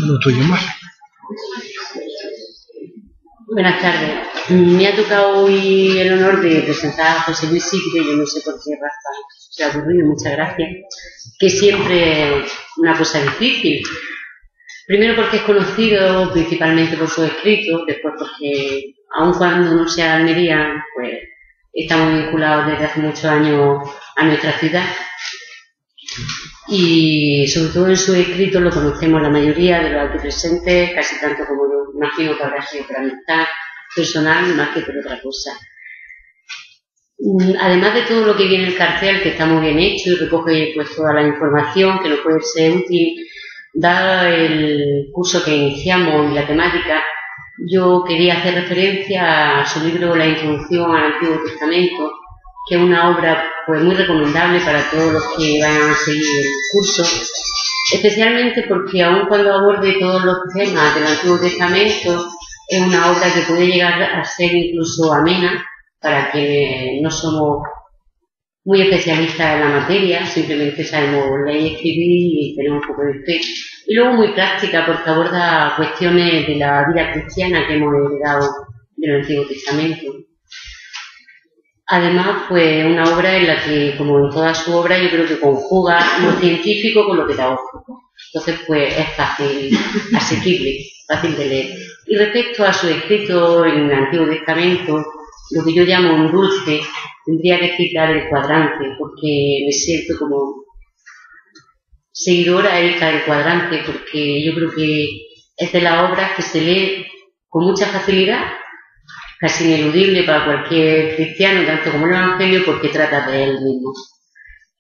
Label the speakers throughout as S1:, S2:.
S1: Lo tuyo más.
S2: Buenas tardes. Me ha tocado hoy el honor de presentar a José Luis Sigre, yo no sé por qué raza se ha ocurrido, muchas gracias, que siempre es una cosa difícil. Primero porque es conocido principalmente por sus escritos, después porque, aun cuando no sea de Almería, pues estamos vinculados desde hace muchos años a nuestra ciudad. Y sobre todo en sus escritos lo conocemos la mayoría de los aquí presentes, casi tanto como yo imagino que habrá sido por amistad personal más que por otra cosa. Además de todo lo que viene en el cartel, que está muy bien hecho y recoge pues toda la información que nos puede ser útil, dado el curso que iniciamos y la temática, yo quería hacer referencia a su libro La Introducción al Antiguo Testamento, que es una obra pues muy recomendable para todos los que vayan a seguir el curso, especialmente porque aun cuando aborde todos los temas del Antiguo Testamento, es una obra que puede llegar a ser incluso amena para quienes no somos muy especialistas en la materia, simplemente sabemos leer y escribir y tenemos un poco de fe. Y luego muy práctica porque aborda cuestiones de la vida cristiana que hemos heredado del Antiguo Testamento. Además, pues una obra en la que, como en toda su obra, yo creo que conjuga lo científico con lo pedagógico. Entonces, pues es fácil, asequible, fácil de leer. Y respecto a su escrito en el Antiguo Testamento, lo que yo llamo un dulce, tendría que citar el Cuadrante, porque me siento como seguidora ética del Cuadrante, porque yo creo que es de las obras que se lee con mucha facilidad, casi ineludible para cualquier cristiano, tanto como el Evangelio, porque trata de él mismo.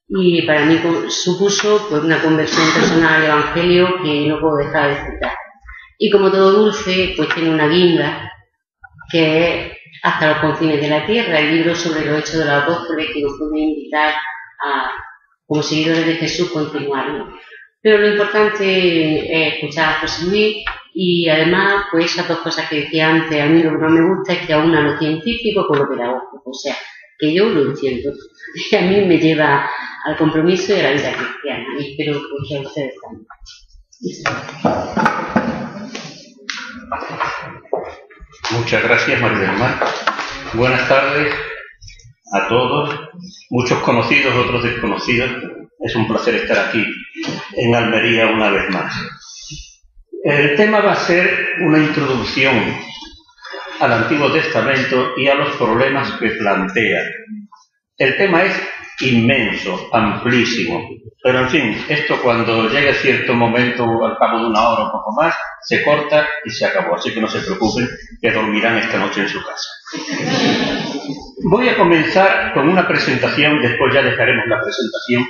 S2: Y para mí supuso pues una conversión personal al Evangelio que no puedo dejar de citar. Y como todo dulce, pues tiene una guinda, que es Hasta los confines de la tierra, el libro sobre los hechos de los apóstoles que nos puede invitar a, como seguidores de Jesús, continuarlo. Pero lo importante es escuchar a José Luis. Y además, pues esas dos cosas que decía antes, a mí lo que no me gusta es que aúna lo científico con lo pedagógico, o sea, que yo lo entiendo, y a mí me lleva al compromiso y a la vida cristiana, y espero que a ustedes también.
S3: Muchas gracias, María del Mar. Buenas tardes a todos, muchos conocidos, otros desconocidos. Es un placer estar aquí en Almería una vez más. El tema va a ser una introducción al Antiguo Testamento y a los problemas que plantea. El tema es inmenso, amplísimo, pero en fin, esto cuando llegue a cierto momento, al cabo de una hora o poco más, se corta y se acabó, así que no se preocupen, que dormirán esta noche en su casa. Voy a comenzar con una presentación, después ya dejaremos la presentación,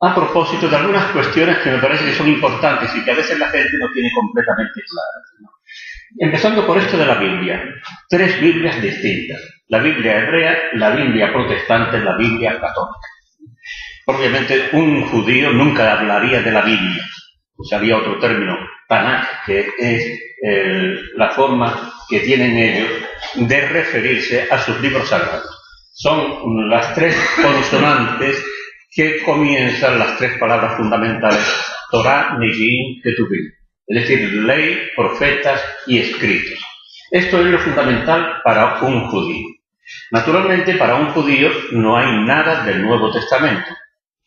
S3: a propósito de algunas cuestiones que me parece que son importantes y que a veces la gente no tiene completamente claras, ¿no? Empezando por esto de la Biblia. 3 Biblias distintas. La Biblia hebrea, la Biblia protestante, la Biblia católica. Obviamente un judío nunca hablaría de la Biblia. Pues había otro término, Tanakh, que es la forma que tienen ellos de referirse a sus libros sagrados. Son las 3 consonantes que comienzan las 3 palabras fundamentales, Torah, Nevi'im, Ketuvim, es decir, ley, profetas y escritos. Esto es lo fundamental para un judío. Naturalmente, para un judío no hay nada del Nuevo Testamento.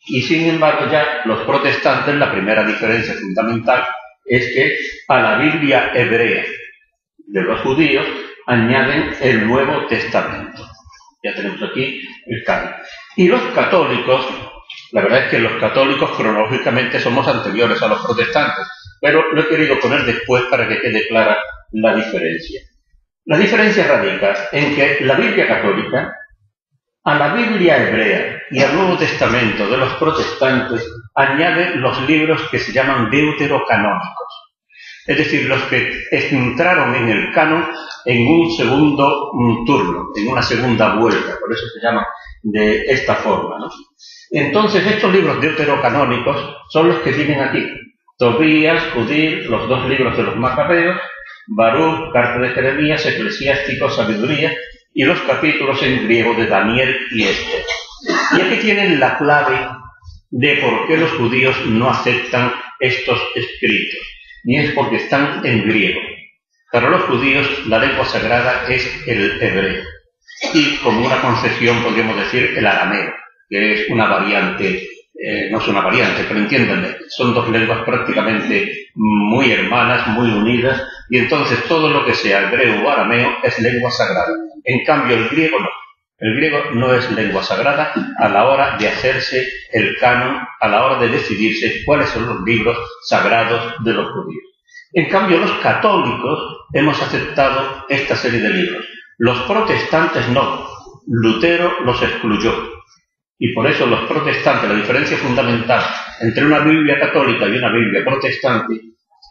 S3: Y sin embargo, ya los protestantes, la primera diferencia fundamental es que a la Biblia hebrea de los judíos añaden el Nuevo Testamento. Ya tenemos aquí el canon. Y los católicos, la verdad es que los católicos cronológicamente somos anteriores a los protestantes, pero lo he querido poner después para que quede clara la diferencia. La diferencia radica en que la Biblia católica, a la Biblia hebrea y al Nuevo Testamento de los protestantes, añade los libros que se llaman deuterocanónicos. Es decir, los que entraron en el canon en un segundo turno, en una segunda vuelta, por eso se llama de esta forma, ¿no? Entonces, estos libros deuterocanónicos son los que tienen aquí. Tobías, Judith, los 2 libros de los Macabeos, Baruch, carta de Jeremías, Eclesiástico, Sabiduría, y los capítulos en griego de Daniel y Y aquí tienen la clave de por qué los judíos no aceptan estos escritos, y es porque están en griego. Para los judíos la lengua sagrada es el hebreo, y como una concesión podríamos decir el arameo, que es una variante, no es una variante, pero entiéndanme, son dos lenguas prácticamente muy hermanas, muy unidas, y entonces todo lo que sea hebreo o arameo es lengua sagrada. En cambio el griego no. El griego no es lengua sagrada a la hora de hacerse el canon, a la hora de decidirse cuáles son los libros sagrados de los judíos. En cambio, los católicos hemos aceptado esta serie de libros. Los protestantes no. Lutero los excluyó. Y por eso los protestantes, la diferencia fundamental entre una Biblia católica y una Biblia protestante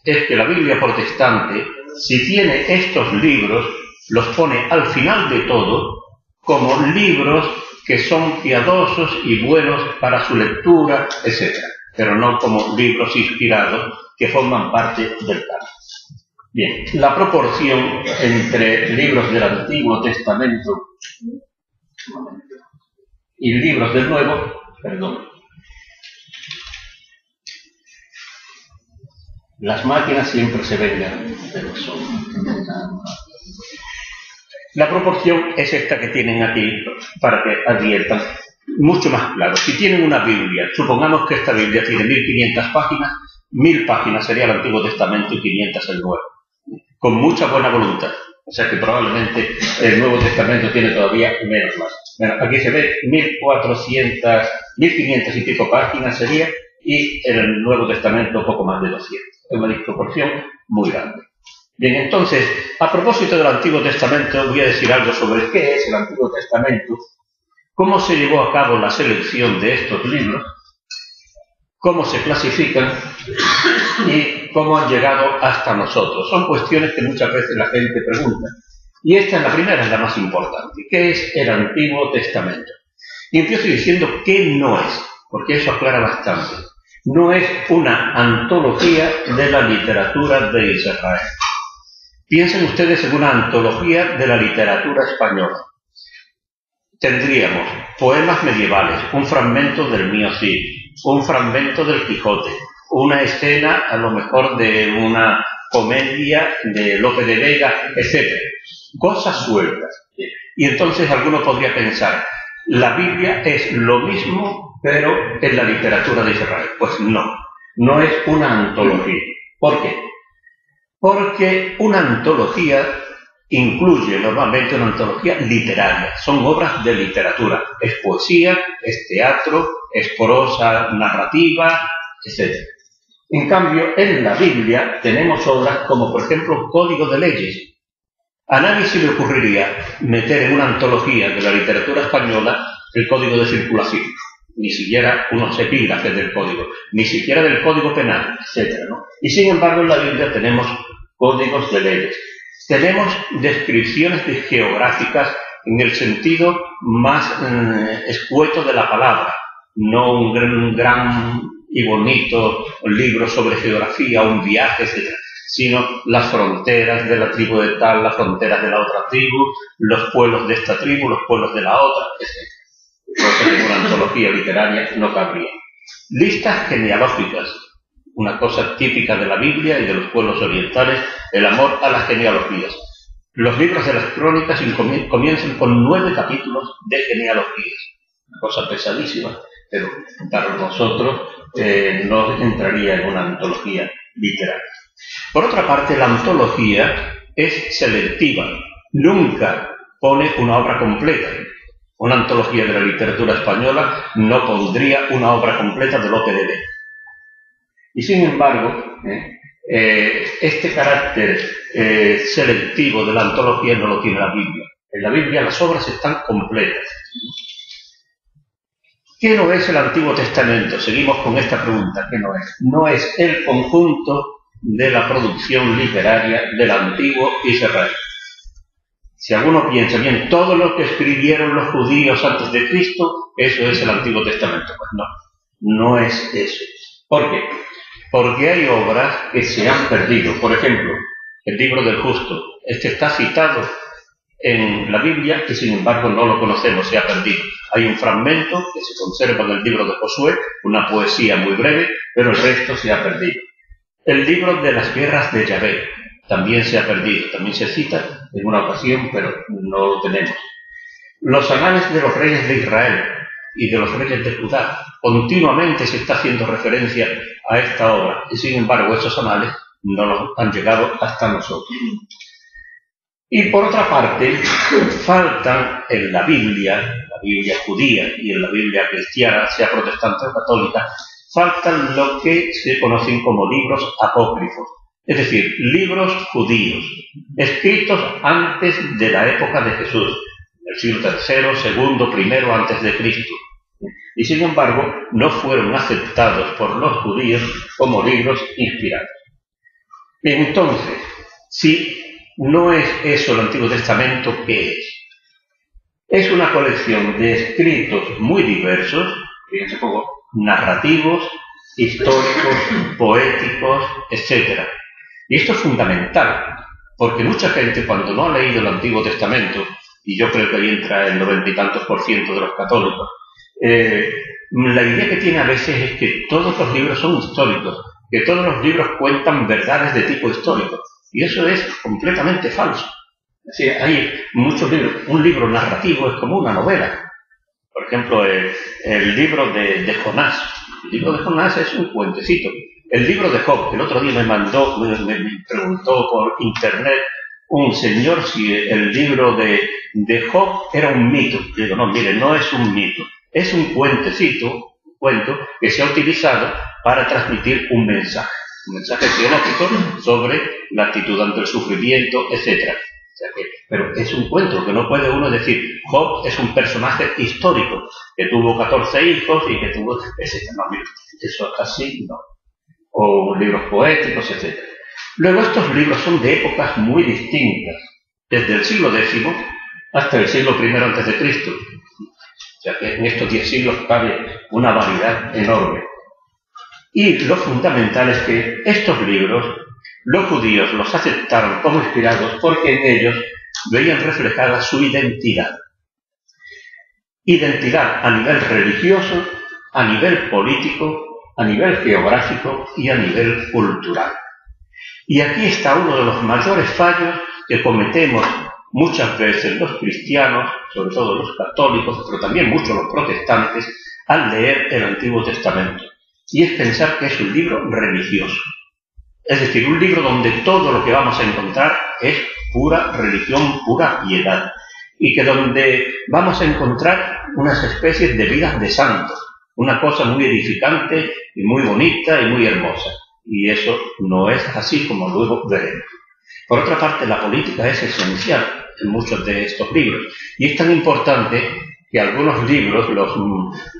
S3: es que la Biblia protestante, si tiene estos libros, los pone al final de todo como libros que son piadosos y buenos para su lectura, etc., pero no como libros inspirados que forman parte del canon. Bien, la proporción entre libros del Antiguo Testamento y libros del Nuevo, las máquinas siempre se vengan de los hombres. La proporción es esta que tienen aquí, para que adviertan, mucho más claro. Si tienen una Biblia, supongamos que esta Biblia tiene 1500 páginas, 1000 páginas sería el Antiguo Testamento y 500 el Nuevo, con mucha buena voluntad. O sea que probablemente el Nuevo Testamento tiene todavía menos más. Bueno, aquí se ve 1400, 1500 y pico páginas sería, y el Nuevo Testamento poco más de 200. Es una disproporción muy grande. Bien, entonces, a propósito del Antiguo Testamento, voy a decir algo sobre qué es el Antiguo Testamento, cómo se llevó a cabo la selección de estos libros, cómo se clasifican y cómo han llegado hasta nosotros. Son cuestiones que muchas veces la gente pregunta. Y esta es la primera, es la más importante. ¿Qué es el Antiguo Testamento? Y empiezo diciendo qué no es, porque eso aclara bastante. No es una antología de la literatura de Israel. Piensen ustedes en una antología de la literatura española. Tendríamos poemas medievales, un fragmento del Mío Cid, un fragmento del Quijote, una escena a lo mejor de una comedia de Lope de Vega, etc. Cosas sueltas. Y entonces alguno podría pensar, la Biblia es lo mismo, pero en la literatura de Israel. Pues no, no es una antología. ¿Por qué? Porque una antología incluye normalmente una antología literaria, son obras de literatura, es poesía, es teatro, es prosa narrativa, etc. En cambio, en la Biblia tenemos obras como, por ejemplo, Código de Leyes. A nadie se le ocurriría meter en una antología de la literatura española el Código de Circulación, ni siquiera unos epígrafes del Código, ni siquiera del Código Penal, etc., ¿no? Y sin embargo, en la Biblia tenemos códigos de leyes. Tenemos descripciones geográficas en el sentido más escueto de la palabra, no un gran y bonito libro sobre geografía, un viaje, etc., sino las fronteras de la tribu de tal, las fronteras de la otra tribu, los pueblos de esta tribu, los pueblos de la otra, etc. Entonces, en una antología literaria no cabría. Listas genealógicas. Una cosa típica de la Biblia y de los pueblos orientales, el amor a las genealogías. Los libros de las crónicas comienzan con 9 capítulos de genealogías. Una cosa pesadísima, pero para nosotros no entraría en una antología literaria. Por otra parte, la antología es selectiva. Nunca pone una obra completa. Una antología de la literatura española no pondría una obra completa de Lope de Vega. Y sin embargo, este carácter selectivo de la antología no lo tiene la Biblia. En la Biblia las obras están completas. ¿Qué no es el Antiguo Testamento? Seguimos con esta pregunta. ¿Qué no es? No es el conjunto de la producción literaria del antiguo Israel. Si alguno piensa, bien, todo lo que escribieron los judíos antes de Cristo, eso es el Antiguo Testamento. Pues no, no es eso. ¿Por qué? Porque hay obras que se han perdido. Por ejemplo, el libro del Justo. Este está citado en la Biblia y sin embargo no lo conocemos, se ha perdido. Hay un fragmento que se conserva en el libro de Josué, una poesía muy breve, pero el resto se ha perdido. El libro de las guerras de Yahvé también se ha perdido, también se cita en una ocasión, pero no lo tenemos. Los anales de los reyes de Israel y de los reyes de Judá, continuamente se está haciendo referencia a esta obra, y sin embargo esos anales no nos han llegado hasta nosotros. Y por otra parte, faltan en la Biblia judía y en la Biblia cristiana, sea protestante o católica, faltan lo que se conocen como libros apócrifos, es decir, libros judíos, escritos antes de la época de Jesús, en el siglo III, II, I antes de Cristo. Y sin embargo, no fueron aceptados por los judíos como libros inspirados. Entonces, si no es eso el Antiguo Testamento, ¿qué es? Es una colección de escritos muy diversos, fíjense poco, narrativos, históricos, poéticos, etc. Y esto es fundamental, porque mucha gente cuando no ha leído el Antiguo Testamento, y yo creo que ahí entra el 90 y tantos % de los católicos, la idea que tiene a veces es que todos los libros son históricos, que todos los libros cuentan verdades de tipo histórico, y eso es completamente falso. Es decir, hay muchos libros. Un libro narrativo es como una novela. Por ejemplo, el libro de Jonás. El libro de Jonás es un cuentecito. El libro de Job, el otro día me preguntó por internet un señor si el libro de Job era un mito. Yo digo, no, mire, no es un mito. Es un cuentecito, un cuento que se ha utilizado para transmitir un mensaje teológico sobre la actitud ante el sufrimiento, etc. Pero es un cuento que no puede uno decir, Job es un personaje histórico, que tuvo 14 hijos y que tuvo, etc. No, mira, eso así no. O libros poéticos, etc. Luego estos libros son de épocas muy distintas, desde el siglo X hasta el siglo I antes de Cristo. O sea que en estos 10 siglos cabe una variedad enorme. Y lo fundamental es que estos libros, los judíos los aceptaron como inspirados porque en ellos veían reflejada su identidad. Identidad a nivel religioso, a nivel político, a nivel geográfico y a nivel cultural. Y aquí está uno de los mayores fallos que cometemos muchas veces los cristianos, sobre todo los católicos, pero también muchos los protestantes, al leer el Antiguo Testamento. Y es pensar que es un libro religioso. Es decir, un libro donde todo lo que vamos a encontrar es pura religión, pura piedad. Y que donde vamos a encontrar unas especies de vidas de santos. Una cosa muy edificante y muy bonita y muy hermosa. Y eso no es así, como luego veremos. Por otra parte, la política es esencial en muchos de estos libros. Y es tan importante que algunos libros,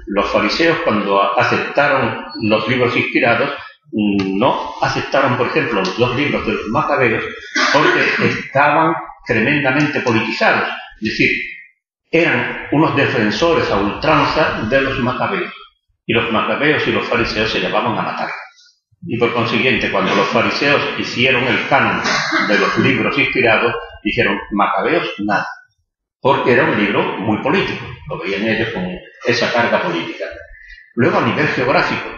S3: los fariseos cuando aceptaron los libros inspirados, no aceptaron, por ejemplo, los 2 libros de los Macabeos porque estaban tremendamente politizados. Es decir, eran unos defensores a ultranza de los Macabeos. Y los Macabeos y los fariseos se llevaban a matar. Y por consiguiente, cuando los fariseos hicieron el canon de los libros inspirados, dijeron, Macabeos, nada. Porque era un libro muy político, lo veían ellos con esa carga política. Luego a nivel geográfico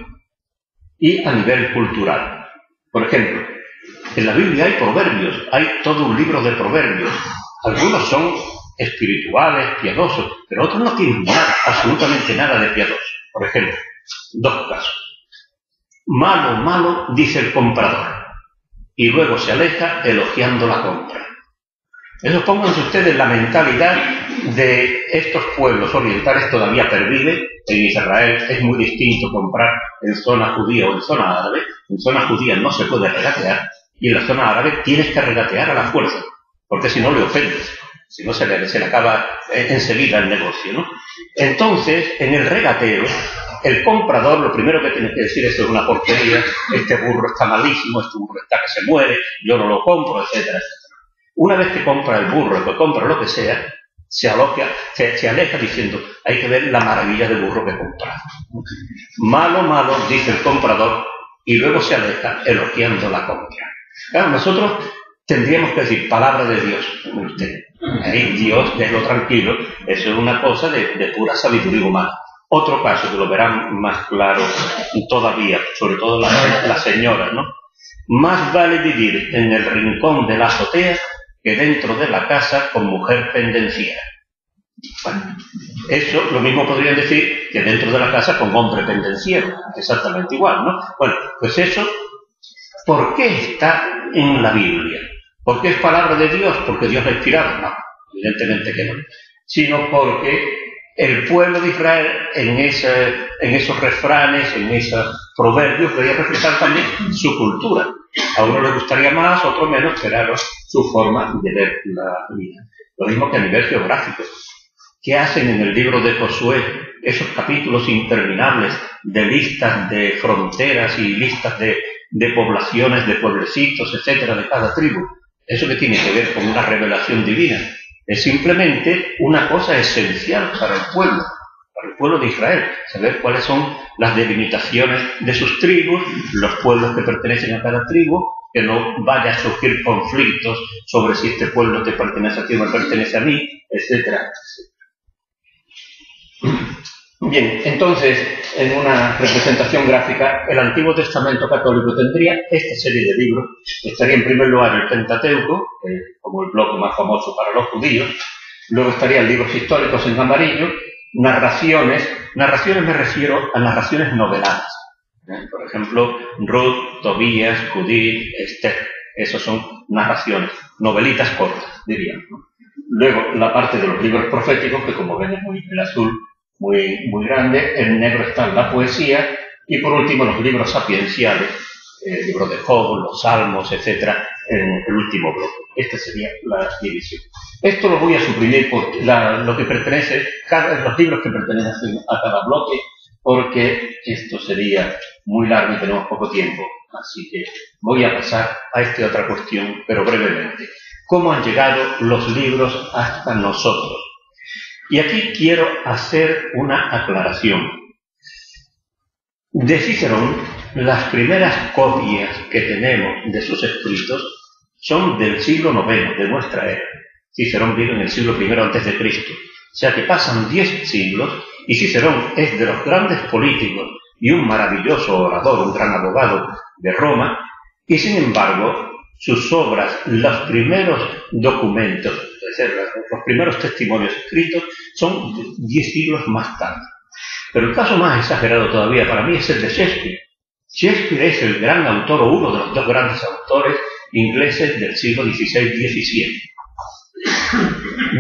S3: y a nivel cultural. Por ejemplo, en la Biblia hay proverbios, hay todo un libro de proverbios. Algunos son espirituales, piadosos, pero otros no tienen nada, absolutamente nada de piadoso. Por ejemplo, 2 casos. Malo, malo, dice el comprador, y luego se aleja elogiando la compra. Eso pónganse ustedes la mentalidad de estos pueblos orientales todavía pervive. En Israel es muy distinto comprar en zona judía o en zona árabe. En zona judía no se puede regatear y en la zona árabe tienes que regatear a la fuerza, porque si no le ofendes, si no se le acaba enseguida el negocio, ¿no? Entonces, en el regateo, el comprador lo primero que tiene que decir es: esto es una porquería, este burro está malísimo, este burro está que se muere, yo no lo compro, etcétera, etcétera. Una vez que compra el burro, que compra lo que sea, se aleja diciendo: hay que ver la maravilla del burro que he comprado. Malo, malo, dice el comprador, y luego se aleja elogiando la compra. Claro, nosotros tendríamos que decir palabra de Dios. Ahí Dios, déjelo tranquilo, eso es una cosa de pura sabiduría humana. Otro caso que lo verán más claro todavía, sobre todo las señoras, ¿no? Más vale vivir en el rincón de la azotea que dentro de la casa con mujer pendenciera. Bueno, eso lo mismo podrían decir que dentro de la casa con hombre pendenciero, exactamente igual, ¿no? Bueno, pues eso, ¿por qué está en la Biblia? ¿Por qué es palabra de Dios? ¿Porque Dios la ha inspirado? No, evidentemente que no. Sino porque el pueblo de Israel en esos refranes, en esos proverbios, veía reflejar también su cultura. A uno le gustaría más, a otro menos, pero era su forma de ver la vida. Lo mismo que a nivel geográfico. ¿Qué hacen en el libro de Josué? Esos capítulos interminables de listas de fronteras y listas de poblaciones, de pueblecitos, etcétera, de cada tribu. Eso que tiene que ver con una revelación divina. Es simplemente una cosa esencial para el pueblo de Israel, saber cuáles son las delimitaciones de sus tribus, los pueblos que pertenecen a cada tribu, que no vaya a surgir conflictos sobre si este pueblo te pertenece a ti o me pertenece a mí, etcétera. Bien, entonces, en una representación gráfica, el Antiguo Testamento católico tendría esta serie de libros. Estaría en primer lugar el Pentateuco, como el bloque más famoso para los judíos. Luego estarían libros históricos en amarillo, narraciones me refiero a narraciones noveladas. Por ejemplo, Ruth, Tobías, Judith, Esther. Esas son narraciones, novelitas cortas, diríamos, ¿no? Luego, la parte de los libros proféticos, que como ven es el azul muy grande, en negro está la poesía, y por último los libros sapienciales, el libro de Job, los Salmos, etcétera, en el último bloque. Esta sería la división. Esto lo voy a suprimir por lo que pertenece, los libros que pertenecen a cada bloque, porque esto sería muy largo y tenemos poco tiempo. Así que voy a pasar a esta otra cuestión, pero brevemente. ¿Cómo han llegado los libros hasta nosotros? Y aquí quiero hacer una aclaración. De Cicerón, las primeras copias que tenemos de sus escritos son del siglo IX, de nuestra era. Cicerón vive en el siglo I a.C. O sea que pasan 10 siglos y Cicerón es de los grandes políticos y un maravilloso orador, un gran abogado de Roma, y sin embargo sus obras, los primeros documentos, es decir, los primeros testimonios escritos son 10 siglos más tarde. Pero el caso más exagerado todavía para mí es el de Shakespeare. Shakespeare es el gran autor, o uno de los dos grandes autores ingleses del siglo XVI-XVII.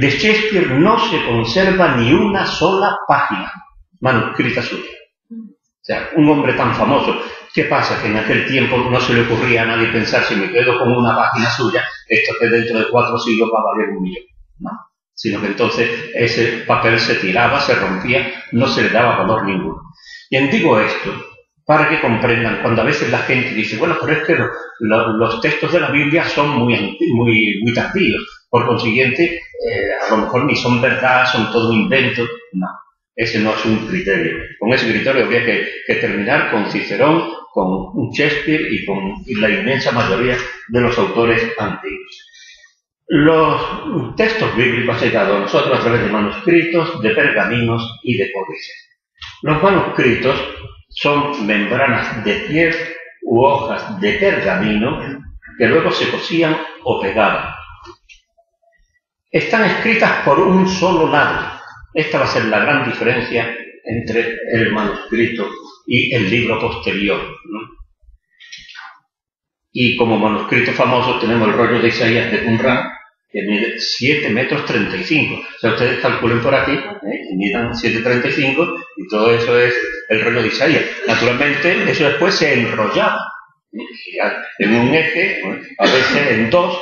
S3: De Shakespeare no se conserva ni una sola página manuscrita suya. O sea, un hombre tan famoso, ¿qué pasa? Que en aquel tiempo no se le ocurría a nadie pensar, si me quedo con una página suya, esto que dentro de 4 siglos va a valer 1 millón. No, sino que entonces ese papel se tiraba, se rompía, no se le daba valor ninguno. Y digo esto para que comprendan, cuando a veces la gente dice, bueno, pero es que los textos de la Biblia son muy tardíos, por consiguiente, a lo mejor ni son verdad, son todo un invento. No. Ese no es un criterio. Con ese criterio habría que terminar con Cicerón, con Shakespeare y con la inmensa mayoría de los autores antiguos. Los textos bíblicos han llegado a nosotros a través de manuscritos, de pergaminos y de códices. Los manuscritos son membranas de piel u hojas de pergamino que luego se cosían o pegaban. Están escritas por un solo lado. Esta va a ser la gran diferencia entre el manuscrito y el libro posterior, ¿no? Y como manuscrito famoso tenemos el rollo de Isaías de Qumran, que mide 7,35 metros. O sea, ustedes calculen por aquí, midan 7,35 y todo eso es el rollo de Isaías. Naturalmente, eso después se enrollaba en un eje, a veces en dos,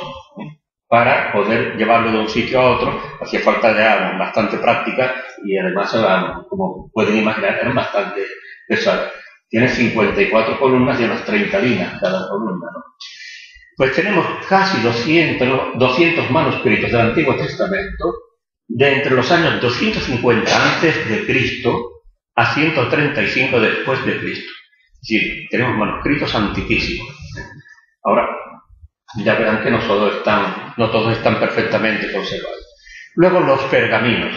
S3: para poder llevarlo de un sitio a otro. Hacía falta de bastante práctica y además, como pueden imaginar, eran bastante pesadas. Tiene 54 columnas y unas 30 líneas cada columna, ¿no? Pues tenemos casi 200 manuscritos del Antiguo Testamento de entre los años 250 antes de Cristo a 135 después de Cristo. Es decir, tenemos manuscritos antiquísimos. Ahora, Ya verán que no todos están perfectamente conservados. Luego los pergaminos.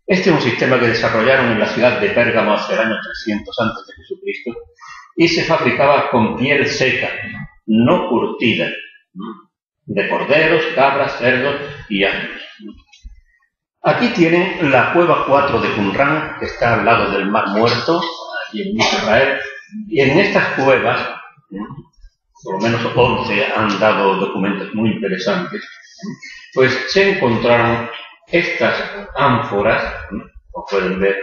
S3: Este es un sistema que desarrollaron en la ciudad de Pérgamo hacia el año 300 a.C. y se fabricaba con piel seca, no curtida, de corderos, cabras, cerdos y asnos. Aquí tienen la cueva 4 de Qumran, que está al lado del Mar Muerto, allí en Israel, y en estas cuevas, por lo menos 11 han dado documentos muy interesantes, pues se encontraron estas ánforas, como pueden ver,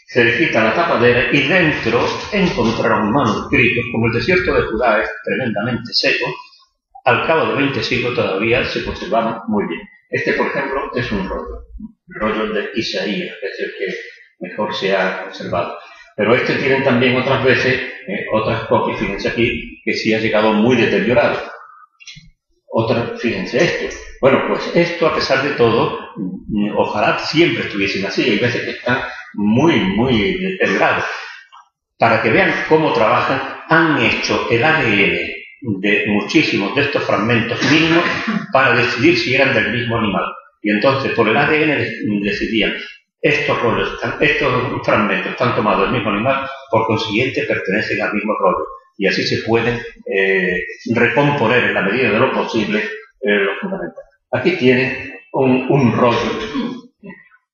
S3: se le quita la tapadera y dentro encontraron manuscritos. Como el desierto de Judá es tremendamente seco, al cabo de 20 siglos todavía se conservaban muy bien. Este, por ejemplo, es un rollo, el rollo de Isaías, que es el que mejor se ha conservado. Pero tienen también otras veces, otras copias, fíjense aquí, que sí ha llegado muy deteriorado. Fíjense esto. Bueno, pues esto, a pesar de todo, ojalá siempre estuviesen así. Hay veces que están muy, muy deteriorados. Para que vean cómo trabajan, han hecho el ADN de muchísimos de estos fragmentos mínimos para decidir si eran del mismo animal. Y entonces, por el ADN decidían, estos fragmentos están tomados del mismo animal, por consiguiente pertenecen al mismo rollo. Y así se pueden recomponer en la medida de lo posible los fundamentos. Aquí tienen un rollo.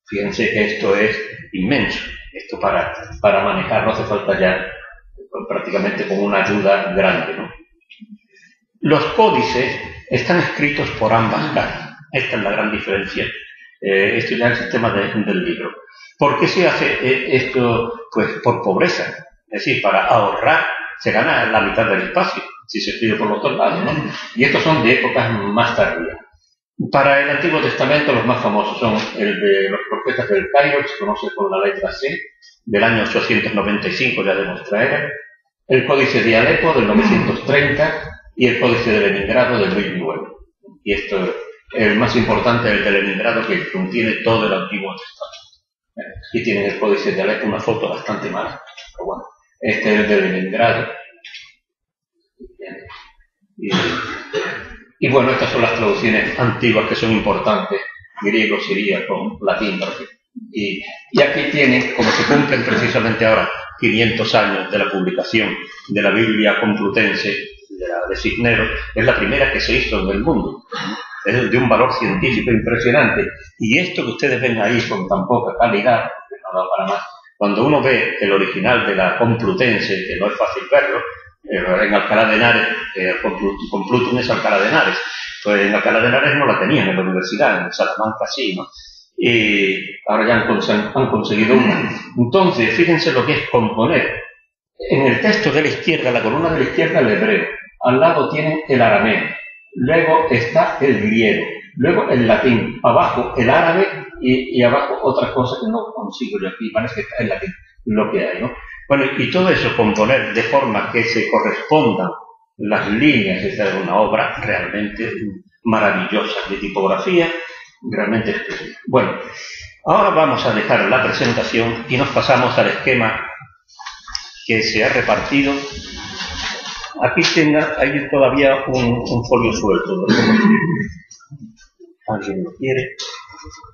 S3: Fíjense que esto es inmenso. Esto para manejar no hace falta ya prácticamente con una ayuda grande, ¿no? Los códices están escritos por ambas caras. Esta es la gran diferencia. Esto ya es el sistema del libro. ¿Por qué se hace esto? Pues por pobreza. Es decir, para ahorrar se gana la mitad del espacio, si se escribe por los dos lados, ¿no? Y estos son de épocas más tardías. Para el Antiguo Testamento los más famosos son el de los profetas del Cairo, que se conoce con la letra C, del año 895 ya de nuestra era, el Códice de Alepo del 930 y el Códice de Leningrado del 1009. Y esto, el más importante es el de Leningrado, que contiene todo el Antiguo Testamento. Aquí tienen el Códice de Alepo, una foto bastante mala, pero bueno, este es el de Leningrado. Y bueno, estas son las traducciones antiguas que son importantes, griego, siríaco, latín. Y aquí tienen, como se cumplen precisamente ahora 500 años de la publicación de la Biblia Complutense, de Cisneros, es la primera que se hizo en el mundo. Es de un valor científico impresionante. Y esto que ustedes ven ahí con tan poca calidad, que no da para más, cuando uno ve el original de la Complutense, que no es fácil verlo, en Alcalá de Henares, Complutum es Alcalá de Henares, pues en Alcalá de Henares no la tenían en la universidad, en Salamanca sí, ¿no? Y ahora ya han conseguido una. Entonces, fíjense lo que es componer. En el texto de la izquierda, la columna de la izquierda, el hebreo, al lado tienen el arameo, luego está el griego, luego el latín, abajo el árabe y abajo otra cosa que no consigo yo aquí, parece que está el latín, lo que hay, ¿no? Bueno, y todo eso componer de forma que se correspondan las líneas, esta es una obra realmente maravillosa de tipografía, realmente especial. Bueno, ahora vamos a dejar la presentación y nos pasamos al esquema que se ha repartido. Aquí hay todavía un folio suelto, alguien lo quiere.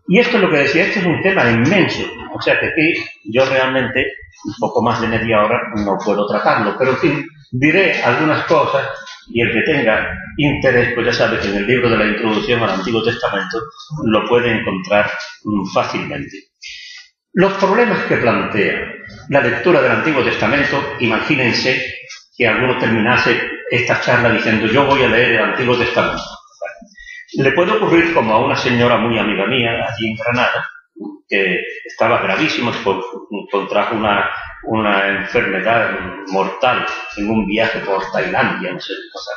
S3: Y esto es lo que decía, este es un tema inmenso, o sea que aquí yo realmente un poco más de media hora no puedo tratarlo, pero en fin, diré algunas cosas y el que tenga interés, pues ya sabe que en el libro de la introducción al Antiguo Testamento lo puede encontrar fácilmente. Los problemas que plantea la lectura del Antiguo Testamento, imagínense que alguno terminase esta charla diciendo yo voy a leer el Antiguo Testamento. Le puede ocurrir como a una señora muy amiga mía allí en Granada, que estaba gravísima, contrajo una enfermedad mortal en un viaje por Tailandia, no sé qué cosa.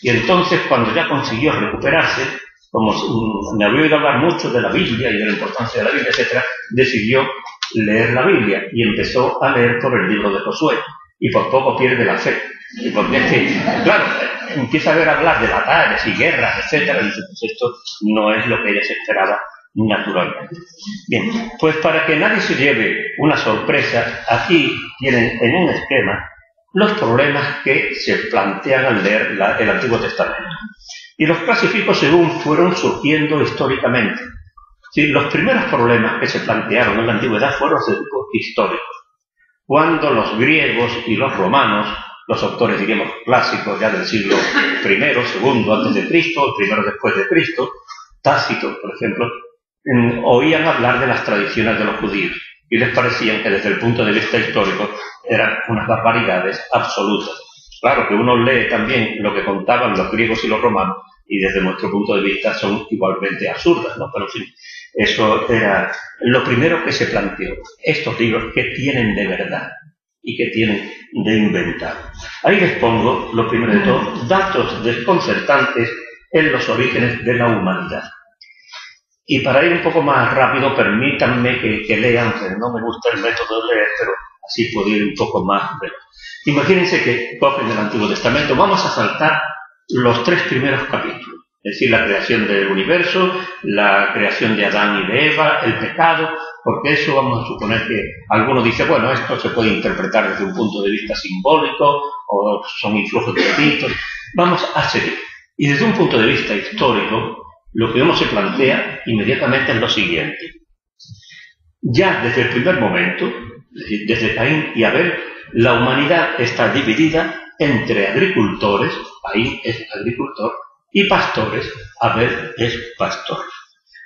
S3: Y entonces, cuando ya consiguió recuperarse, como me había oído hablar mucho de la Biblia y de la importancia de la Biblia, etc., decidió leer la Biblia y empezó a leer por el libro de Josué. Y por poco pierde la fe. Y porque es que, claro, empieza a ver hablar de batallas y guerras, etcétera, y dice, pues esto no es lo que ella se esperaba naturalmente. Bien, pues para que nadie se lleve una sorpresa, aquí tienen en un esquema los problemas que se plantean al leer el Antiguo Testamento. Y los clasifico según fueron surgiendo históricamente. Sí, los primeros problemas que se plantearon en la antigüedad fueron de tipo histórico. Cuando los griegos y los romanos, los autores, diríamos, clásicos ya del siglo I, II antes de Cristo, el primero después de Cristo, Tácito, por ejemplo, oían hablar de las tradiciones de los judíos y les parecían que desde el punto de vista histórico eran unas barbaridades absolutas. Claro que uno lee también lo que contaban los griegos y los romanos y desde nuestro punto de vista son igualmente absurdas, ¿no? Pero en fin, eso era lo primero que se planteó. Estos libros, ¿qué tienen de verdad y qué tienen de inventado? Ahí les pongo, lo primero de todo, datos desconcertantes en los orígenes de la humanidad. Y para ir un poco más rápido, permítanme que lean, que no me gusta el método de leer, pero así puedo ir un poco más veloz. Imagínense que cogen el Antiguo Testamento, vamos a saltar los 3 primeros capítulos, es decir, la creación del universo, la creación de Adán y de Eva, el pecado, porque eso vamos a suponer que alguno dice, bueno, esto se puede interpretar desde un punto de vista simbólico o son influjos de ritos. Vamos a seguir. Y desde un punto de vista histórico, lo que uno se plantea inmediatamente es lo siguiente. Ya desde el primer momento, es decir, desde Caín y Abel, la humanidad está dividida entre agricultores, Caín es agricultor, y pastores, Abel es pastor.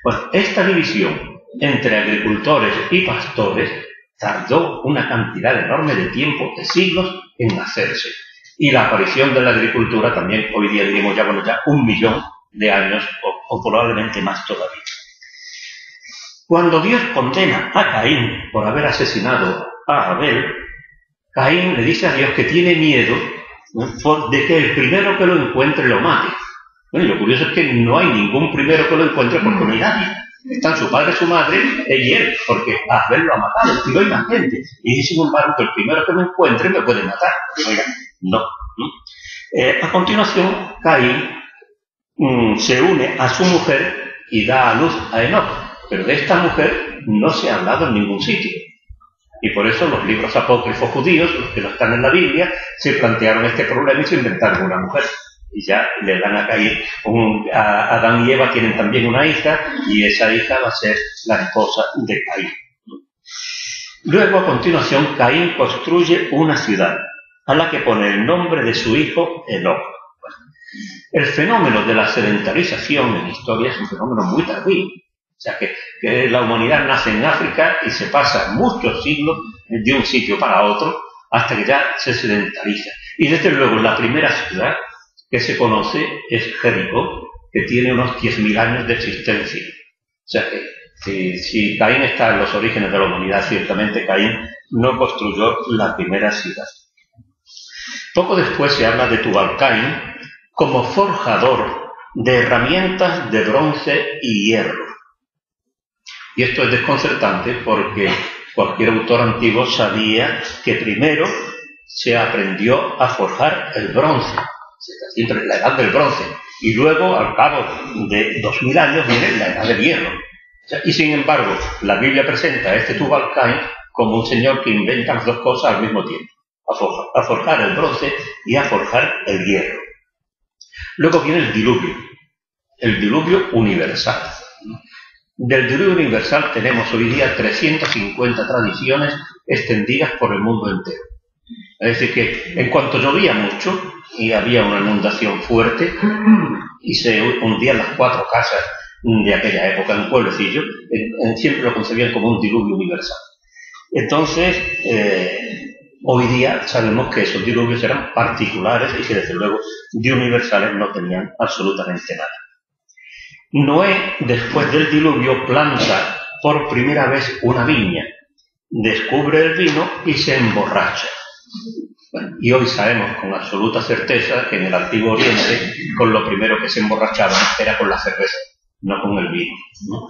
S3: Bueno, esta división entre agricultores y pastores tardó una cantidad enorme de tiempo, de siglos, en hacerse. Y la aparición de la agricultura también, hoy día diríamos ya, bueno, ya 1 millón de años o probablemente más todavía. Cuando Dios condena a Caín por haber asesinado a Abel, Caín le dice a Dios que tiene miedo, ¿no?, de que el primero que lo encuentre lo mate. Bueno, y lo curioso es que no hay ningún primero que lo encuentre porque no hay nadie. Están su padre, su madre y él, porque Abel lo ha matado, y no hay más gente. Y sin embargo, que el primero que me encuentre me puede matar. Oiga, no. A continuación, Caín se une a su mujer y da a luz a Enoc. Pero de esta mujer no se ha hablado en ningún sitio. Y por eso los libros apócrifos judíos, los que no están en la Biblia, se plantearon este problema y se inventaron una mujer. Y ya le dan a Caín, a Adán y Eva tienen también una hija, y esa hija va a ser la esposa de Caín. Luego, a continuación, Caín construye una ciudad, a la que pone el nombre de su hijo Enoc. El fenómeno de la sedentarización en historia es un fenómeno muy tardío. O sea, que la humanidad nace en África y se pasa muchos siglos de un sitio para otro hasta que ya se sedentariza. Y desde luego la primera ciudad que se conoce es Jericó, que tiene unos 10.000 años de existencia. O sea que si Caín está en los orígenes de la humanidad, ciertamente Caín no construyó la primera ciudad. Poco después se habla de Tubal-Caín como forjador de herramientas de bronce y hierro. Y esto es desconcertante porque cualquier autor antiguo sabía que primero se aprendió a forjar el bronce, siempre la edad del bronce, y luego, al cabo de 2000 años, viene la edad del hierro. Y sin embargo, la Biblia presenta a este Tubal-Caín como un señor que inventa las dos cosas al mismo tiempo, a forjar el bronce y a forjar el hierro. Luego viene el diluvio universal. Del diluvio universal tenemos hoy día 350 tradiciones extendidas por el mundo entero. Es decir, que en cuanto llovía mucho y había una inundación fuerte y se hundían las 4 casas de aquella época en un pueblecillo, siempre lo concebían como un diluvio universal. Entonces, hoy día sabemos que esos diluvios eran particulares y que desde luego de universales no tenían absolutamente nada. Noé, después del diluvio, planta por primera vez una viña, descubre el vino y se emborracha. Bueno, y hoy sabemos con absoluta certeza que en el Antiguo Oriente con lo primero que se emborrachaban era con la cerveza, no con el vino, ¿no?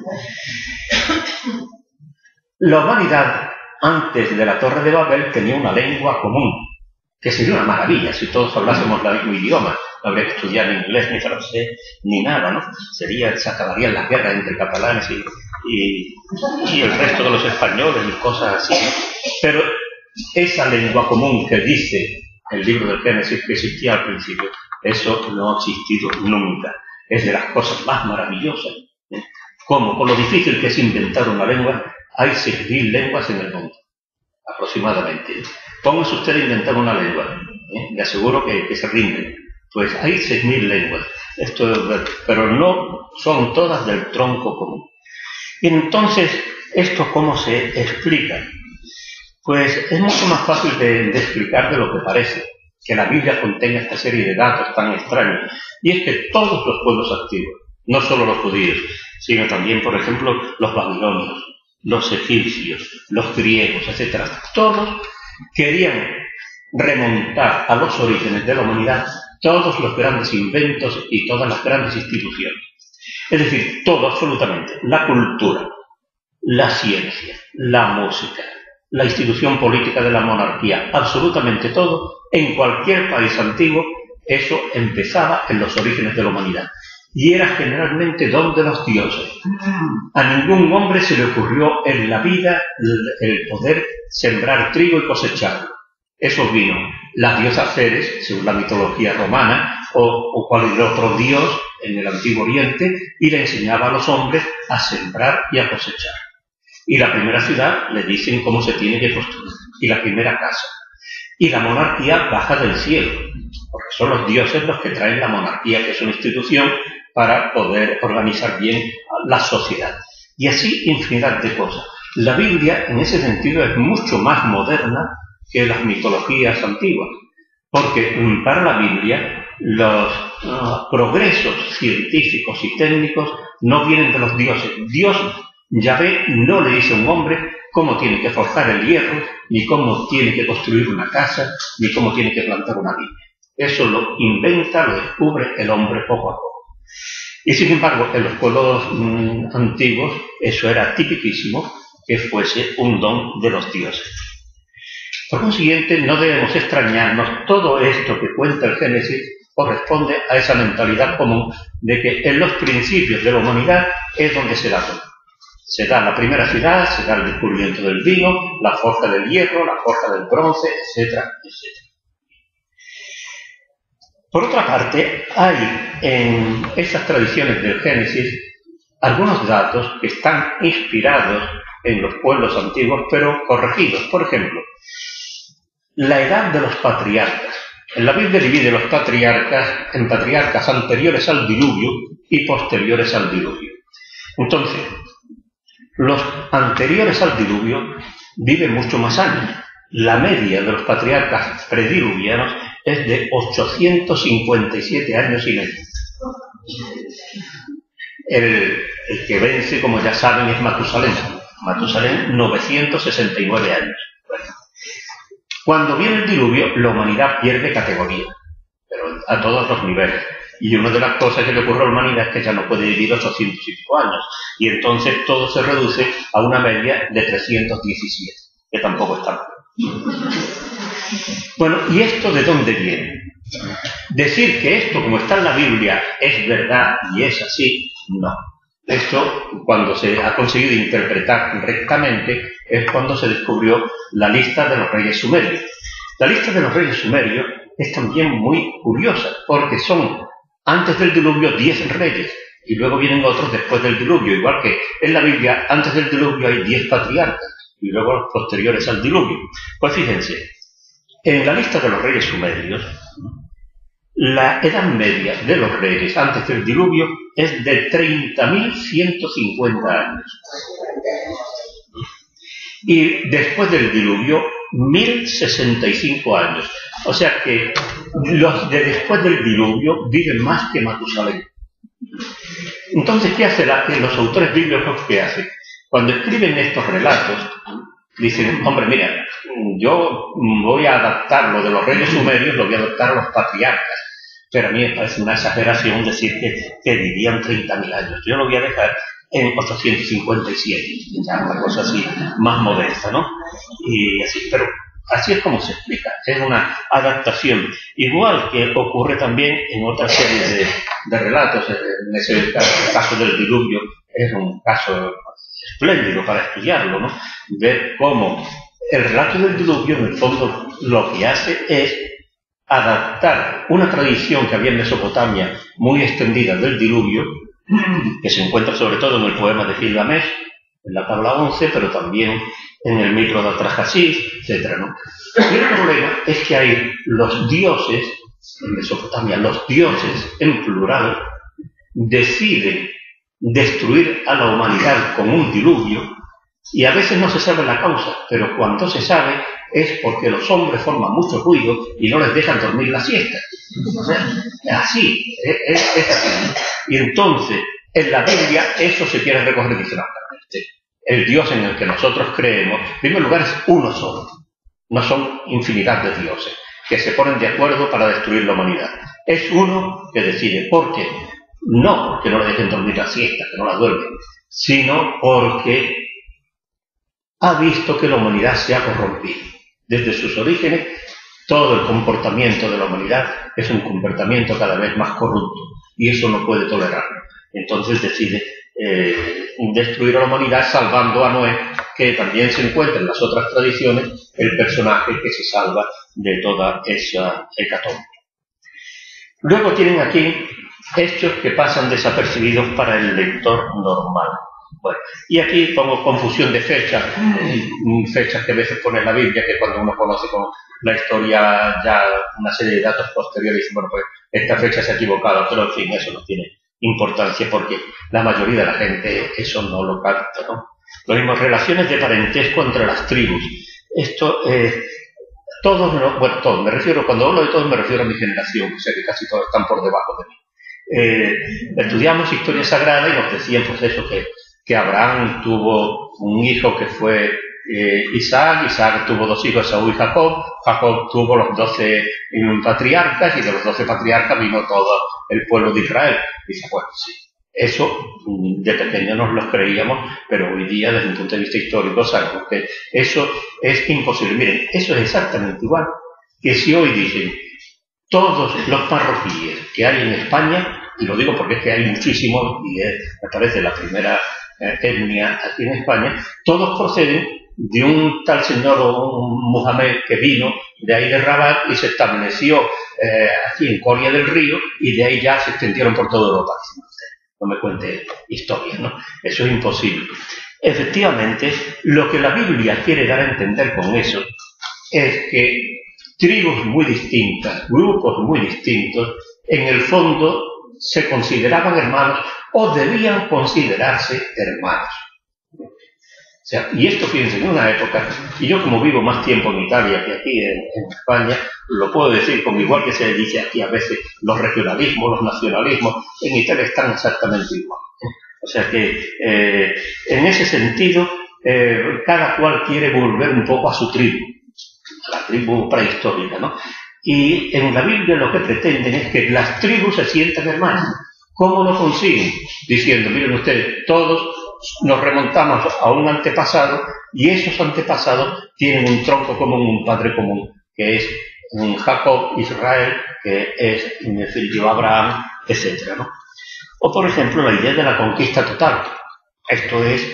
S3: La humanidad, antes de la Torre de Babel, tenía una lengua común, que sería una maravilla si todos hablásemos el mismo idioma. No habría que estudiar ni inglés, ni francés, ni nada, ¿no? Se acabarían las guerras entre catalanes y el resto de los españoles y cosas así, ¿no? Pero esa lengua común que dice el libro del Génesis que existía al principio, eso no ha existido nunca. es de las cosas más maravillosas. Como con lo difícil que es inventar una lengua, hay 6.000 lenguas en el mundo, aproximadamente. Póngase usted a inventar una lengua, le aseguro que se rinden. Pues hay 6.000 lenguas, pero no son todas del tronco común. Y entonces, ¿esto cómo se explica? Pues es mucho más fácil de explicar de lo que parece, que la Biblia contenga esta serie de datos tan extraños. Y es que todos los pueblos antiguos, no solo los judíos, sino también, por ejemplo, los babilonios, los egipcios, los griegos, etc., todos querían remontar a los orígenes de la humanidad todos los grandes inventos y todas las grandes instituciones. Es decir, todo, absolutamente, la cultura, la ciencia, la música, la institución política de la monarquía, absolutamente todo, en cualquier país antiguo, eso empezaba en los orígenes de la humanidad. Y era generalmente don de los dioses. A ningún hombre se le ocurrió en la vida el poder sembrar trigo y cosecharlo. Eso vino la diosa Ceres, según la mitología romana, o cualquier otro dios en el Antiguo Oriente, y le enseñaba a los hombres a sembrar y a cosechar. Y la primera ciudad le dicen cómo se tiene que construir, y la primera casa. Y la monarquía baja del cielo, porque son los dioses los que traen la monarquía, que es una institución para poder organizar bien la sociedad. Y así infinidad de cosas. La Biblia, en ese sentido, es mucho más moderna que las mitologías antiguas, porque para la Biblia los progresos científicos y técnicos no vienen de los dioses. Dios, Yahvé, no le dice a un hombre cómo tiene que forjar el hierro, ni cómo tiene que construir una casa, ni cómo tiene que plantar una viña. Eso lo inventa, lo descubre el hombre poco a poco. Y sin embargo, en los pueblos antiguos, eso era tipiquísimo, que fuese un don de los dioses. Por consiguiente, no debemos extrañarnos, todo esto que cuenta el Génesis corresponde a esa mentalidad común de que en los principios de la humanidad es donde se da todo. Se da la primera ciudad, se da el descubrimiento del vino, la forja del hierro, la forja del bronce, etcétera, etcétera. Por otra parte, hay en esas tradiciones del Génesis algunos datos que están inspirados en los pueblos antiguos, pero corregidos. Por ejemplo, la edad de los patriarcas. En la Biblia divide los patriarcas en patriarcas anteriores al diluvio y posteriores al diluvio. Entonces, los anteriores al diluvio viven mucho más años. La media de los patriarcas prediluvianos es de 857 años y medio. El que vence, como ya saben, es Matusalén. Matusalén, 969 años. Bueno, cuando viene el diluvio, la humanidad pierde categoría, pero a todos los niveles. Y una de las cosas que le ocurre a la humanidad es que ya no puede vivir 800 y pico años. Y entonces todo se reduce a una media de 317, que tampoco está mal. Bueno, ¿y esto de dónde viene? Decir que esto, como está en la Biblia, es verdad y es así, no. Esto, cuando se ha conseguido interpretar rectamente, es cuando se descubrió la lista de los reyes sumerios. La lista de los reyes sumerios es también muy curiosa, porque son, antes del diluvio, 10 reyes, y luego vienen otros después del diluvio, igual que en la Biblia, antes del diluvio hay 10 patriarcas, y luego los posteriores al diluvio. Pues fíjense, en la lista de los reyes sumerios, la edad media de los reyes antes del diluvio es de 30.150 años. Y después del diluvio, 1.065 años. O sea que los de después del diluvio viven más que Matusalén. Entonces, ¿qué hace los autores bíblicos? ¿Qué hacen? Cuando escriben estos relatos, dicen, hombre, mira, yo voy a adaptar lo de los reyes sumerios, lo voy a adaptar a los patriarcas. Pero a mí me parece una exageración decir que vivían 30.000 años. Yo lo voy a dejar en 857, ya una cosa así más modesta, ¿no? Y así, pero así es como se explica, es una adaptación. Igual que ocurre también en otra serie de relatos, en ese caso del diluvio, es un caso espléndido para estudiarlo, ¿no? Ver cómo el relato del diluvio, en el fondo, lo que hace es adaptar una tradición que había en Mesopotamia muy extendida del diluvio, que se encuentra sobre todo en el poema de Gilgamesh, en la tabla 11, pero también en el mito de Atrahasis, etc., ¿no? Y el problema es que hay los dioses, en Mesopotamia, los dioses en plural, deciden destruir a la humanidad con un diluvio, y a veces no se sabe la causa, pero cuando se sabe es porque los hombres forman mucho ruido y no les dejan dormir la siesta. O sea, así, es así. Y entonces, en la Biblia, eso se quiere recoger y dice, no, el Dios en el que nosotros creemos, en primer lugar, es uno solo. No son infinidad de dioses que se ponen de acuerdo para destruir la humanidad. Es uno que decide. ¿Por qué? No porque no le dejen dormir la siesta, que no la duermen, sino porque ha visto que la humanidad se ha corrompido. Desde sus orígenes, todo el comportamiento de la humanidad es un comportamiento cada vez más corrupto, y eso no puede tolerarlo. Entonces decide destruir a la humanidad, salvando a Noé, que también se encuentra en las otras tradiciones el personaje que se salva de toda esa hecatombe. Luego tienen aquí hechos que pasan desapercibidos para el lector normal. Bueno, y aquí pongo confusión de fechas, fechas que a veces pone en la Biblia, que cuando uno conoce con la historia ya una serie de datos posteriores, dice, bueno, pues esta fecha se ha equivocado, pero en fin, eso no tiene importancia porque la mayoría de la gente eso no lo capta, ¿no? Lo mismo, relaciones de parentesco entre las tribus. Esto, todos, me refiero, cuando hablo de todos me refiero a mi generación, o sea que casi todos están por debajo de mí. Estudiamos historia sagrada y nos decían pues eso, que Abraham tuvo un hijo que fue Isaac, Isaac tuvo 2 hijos, Esaú y Jacob, Jacob tuvo los 12 patriarcas, y de los 12 patriarcas vino todo el pueblo de Israel. Dice, bueno, sí, eso de pequeño nos lo creíamos, pero hoy día desde un punto de vista histórico sabemos que eso es imposible. Miren, eso es exactamente igual que si hoy dicen todos los marroquíes que hay en España, y lo digo porque es que hay muchísimos, y me parece la primera etnia aquí en España, todos proceden de un tal señor o un Mohamed que vino de ahí de Rabat y se estableció aquí en Coria del Río, y de ahí ya se extendieron por toda Europa. No me cuente historias, ¿no? Eso es imposible. Efectivamente, lo que la Biblia quiere dar a entender con eso es que tribus muy distintas, grupos muy distintos, en el fondo se consideraban hermanos o debían considerarse hermanos. O sea, y esto, fíjense, en una época, y yo como vivo más tiempo en Italia que aquí en España, lo puedo decir como igual que se dice aquí a veces los regionalismos, los nacionalismos, en Italia están exactamente igual. O sea que en ese sentido cada cual quiere volver un poco a su tribu, a la tribu prehistórica, ¿no? Y en la Biblia lo que pretenden es que las tribus se sientan hermanas. ¿Cómo lo consiguen? Diciendo, miren ustedes, todos nos remontamos a un antepasado y esos antepasados tienen un tronco común, un padre común, que es Jacob, Israel, que es en definitiva Abraham, etc., ¿no? O por ejemplo la idea de la conquista total. Esto es,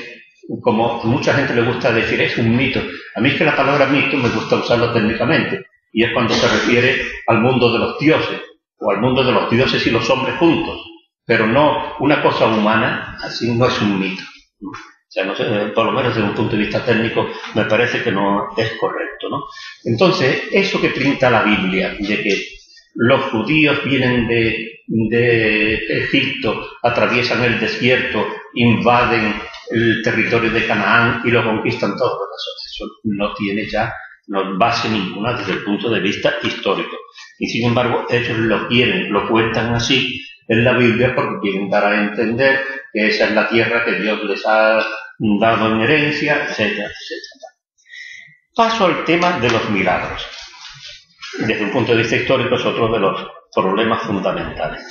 S3: como a mucha gente le gusta decir, es un mito. A mí es que la palabra mito me gusta usarla técnicamente, y es cuando se refiere al mundo de los dioses, o al mundo de los dioses y los hombres juntos, pero no una cosa humana, así no es un mito. O sea, no sé, por lo menos desde un punto de vista técnico me parece que no es correcto, ¿no? Entonces, eso que pinta la Biblia, de que los judíos vienen de Egipto, atraviesan el desierto, invaden el territorio de Canaán y lo conquistan todo, eso no tiene ya base ninguna desde el punto de vista histórico. Y sin embargo, ellos lo quieren, lo cuentan así en la Biblia porque quieren dar a entender que esa es la tierra que Dios les ha dado en herencia, etcétera, etcétera. Paso al tema de los milagros. Desde un punto de vista histórico es otro de los problemas fundamentales.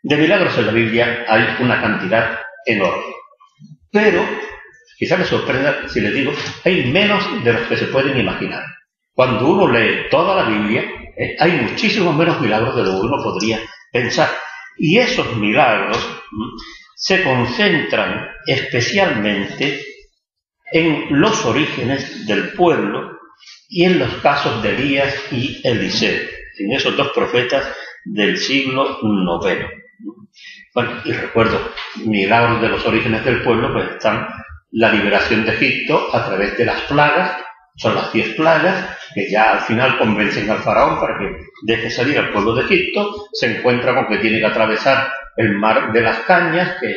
S3: De milagros en la Biblia hay una cantidad enorme, pero quizá les sorprenda si les digo, hay menos de los que se pueden imaginar. Cuando uno lee toda la Biblia, hay muchísimos menos milagros de lo que uno podría pensar. Y esos milagros se concentran especialmente en los orígenes del pueblo y en los casos de Elías y Eliseo. en esos dos profetas del siglo IX. Bueno, y recuerdo, milagros de los orígenes del pueblo, pues están la liberación de Egipto a través de las plagas, son las 10 plagas, que ya al final convencen al faraón para que deje salir al pueblo de Egipto. Se encuentra con que tiene que atravesar el mar de las cañas, que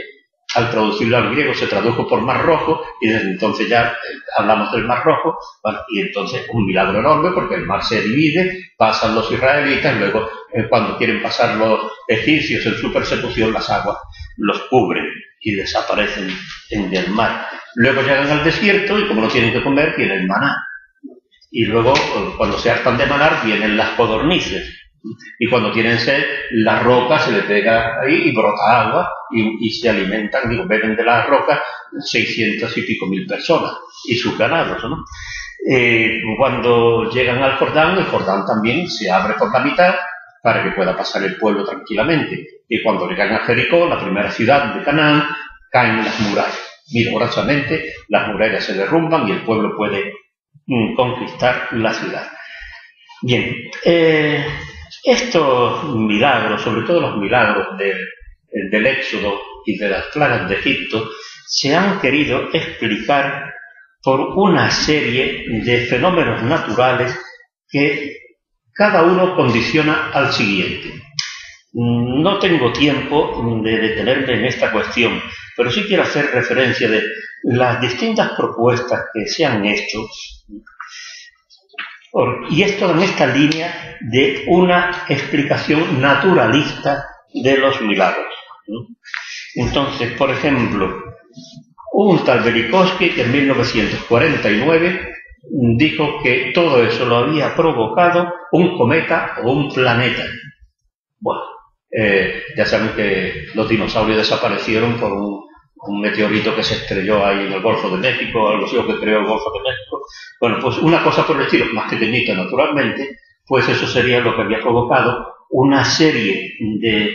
S3: al traducirlo al griego se tradujo por Mar Rojo, y desde entonces ya hablamos del Mar Rojo. Bueno, y entonces un milagro enorme, porque el mar se divide, pasan los israelitas, luego cuando quieren pasar los egipcios en su persecución, las aguas los cubren y desaparecen en el mar. Luego llegan al desierto y como no tienen que comer, viene el maná. Y luego, cuando se hartan de manar, vienen las codornices. Y cuando tienen sed, la roca se le pega ahí y brota agua y se alimentan, beben de la roca 600 y pico mil personas y sus ganados, ¿no? Cuando llegan al Jordán, el Jordán también se abre por la mitad para que pueda pasar el pueblo tranquilamente. Y cuando llegan a Jericó, la primera ciudad de Canaán, caen las murallas. Milagrosamente, las murallas se derrumban y el pueblo puede conquistar la ciudad. Bien, estos milagros, sobre todo los milagros del Éxodo y de las plagas de Egipto, se han querido explicar por una serie de fenómenos naturales que cada uno condiciona al siguiente. No tengo tiempo de detenerme en esta cuestión, pero sí quiero hacer referencia de las distintas propuestas que se han hecho, y esto en esta línea de una explicación naturalista de los milagros, ¿no? Entonces, por ejemplo, un tal Velikovsky, que en 1949 dijo que todo eso lo había provocado un cometa o un planeta. Bueno, ya saben que los dinosaurios desaparecieron por un meteorito que se estrelló ahí en el Golfo de México, algo así, que creó el Golfo de México. Bueno, pues una cosa por el estilo, más pequeñita naturalmente, pues eso sería lo que había provocado una serie de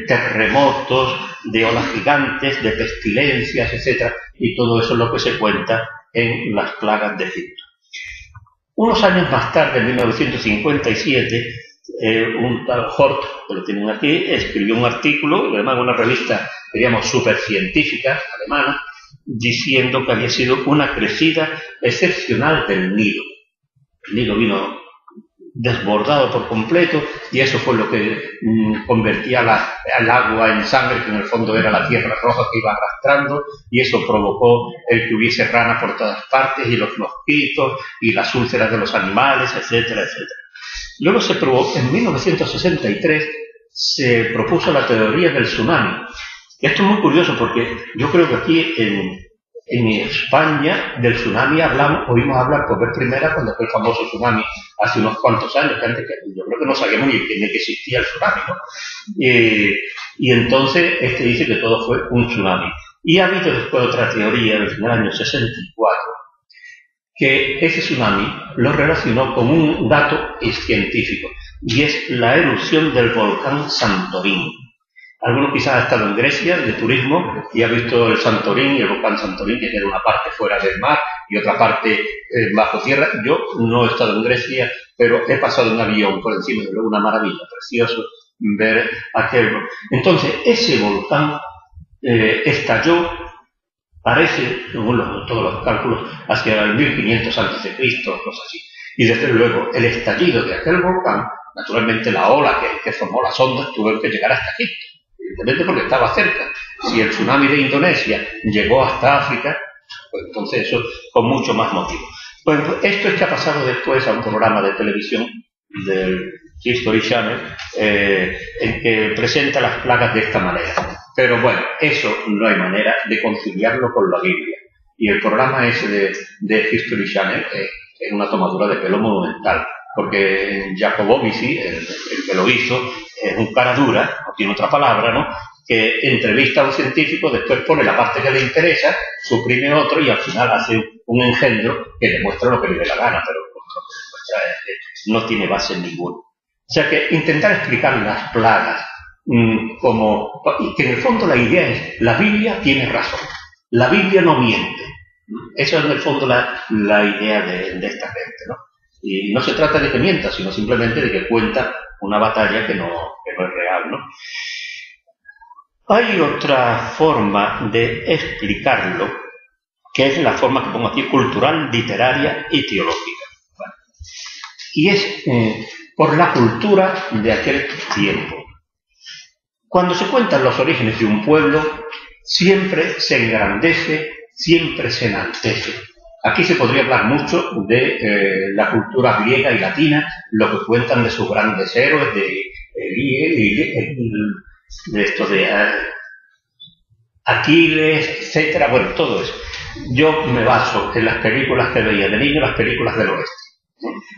S3: terremotos, de olas gigantes, de pestilencias, etcétera, y todo eso es lo que se cuenta en las plagas de Egipto. Unos años más tarde, en 1957, un tal Hort, que lo tienen aquí, escribió un artículo, además una revista, diríamos, supercientífica alemana, diciendo que había sido una crecida excepcional del Nilo. El Nilo vino desbordado por completo y eso fue lo que convertía el agua en sangre, que en el fondo era la tierra roja que iba arrastrando, y eso provocó el que hubiese ranas por todas partes y los mosquitos y las úlceras de los animales, etcétera, etcétera. Luego se probó, en 1963 se propuso la teoría del tsunami. Y esto es muy curioso porque yo creo que aquí en España del tsunami oímos hablar por vez primera cuando fue el famoso tsunami hace unos cuantos años, que antes yo creo que no sabíamos ni que existía el tsunami, ¿no? Y entonces dice que todo fue un tsunami. Y ha habido después otra teoría en el año 64 que ese tsunami lo relacionó con un dato científico, y es la erupción del volcán Santorín. Algunos quizás han estado en Grecia de turismo y ha visto el Santorín y el volcán Santorín, que tiene una parte fuera del mar y otra parte bajo tierra. Yo no he estado en Grecia, pero he pasado en avión por encima, de una maravilla, precioso ver aquel. Entonces, ese volcán estalló, parece, según todos los cálculos, hacia el 1500 a.C., cosas así. Y desde luego, el estallido de aquel volcán, naturalmente la ola que formó las ondas, tuvo que llegar hasta Egipto, evidentemente porque estaba cerca. Si el tsunami de Indonesia llegó hasta África, pues entonces eso con mucho más motivo. Pues esto es que ha pasado después a un programa de televisión del History Channel, en que presenta las plagas de esta manera. Pero bueno, eso no hay manera de conciliarlo con la Biblia. Y el programa ese de History Channel es una tomadura de pelo monumental, porque Jacobovici, el que lo hizo, es un cara dura, no tiene otra palabra, ¿no?, que entrevista a un científico, después pone la parte que le interesa, suprime otro y al final hace un engendro que demuestra lo que le dé la gana, pero no tiene base ninguna. O sea que intentar explicar las plagas y que en el fondo la idea es, la Biblia tiene razón, la Biblia no miente. Esa es en el fondo la idea de esta gente, ¿no? Y no se trata de que mienta, sino simplemente de que cuenta una batalla que no es real, ¿no? Hay otra forma de explicarlo, que es la forma que pongo aquí, cultural, literaria y teológica. ¿Vale? Y es por la cultura de aquel tiempo. Cuando se cuentan los orígenes de un pueblo, siempre se engrandece, siempre se enaltece. Aquí se podría hablar mucho de la cultura griega y latina, lo que cuentan de sus grandes héroes, de Aquiles, etcétera, bueno, todo eso. Yo me baso en las películas que veía de niño, las películas del oeste.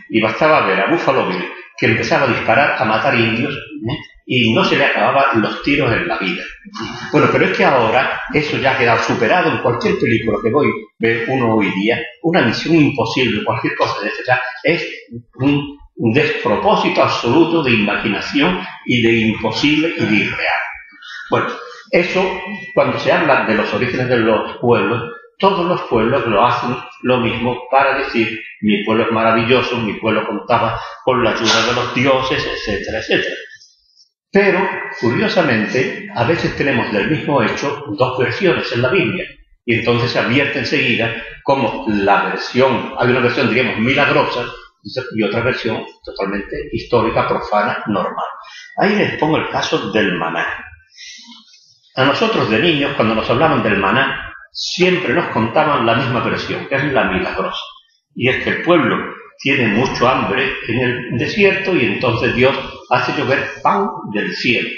S3: Y bastaba ver a Buffalo Bill, que empezaba a disparar, a matar indios, y no se le acababan los tiros en la vida. Bueno, pero es que ahora eso ya ha quedado superado en cualquier película que ve uno hoy día. Una misión imposible, cualquier cosa de eso ya es un despropósito absoluto de imaginación y de imposible y de irreal. Bueno, eso, cuando se habla de los orígenes de los pueblos, todos los pueblos lo hacen lo mismo para decir: mi pueblo es maravilloso, mi pueblo contaba con la ayuda de los dioses, etcétera, etcétera. Pero, curiosamente, a veces tenemos del mismo hecho dos versiones en la Biblia, y entonces se advierte enseguida como la versión, hay una versión, digamos, milagrosa, y otra versión totalmente histórica, profana, normal. Ahí les pongo el caso del maná. A nosotros de niños, cuando nos hablaban del maná, siempre nos contaban la misma versión, que es la milagrosa. Y es que el pueblo tiene mucho hambre en el desierto y entonces Dios hace llover pan del cielo.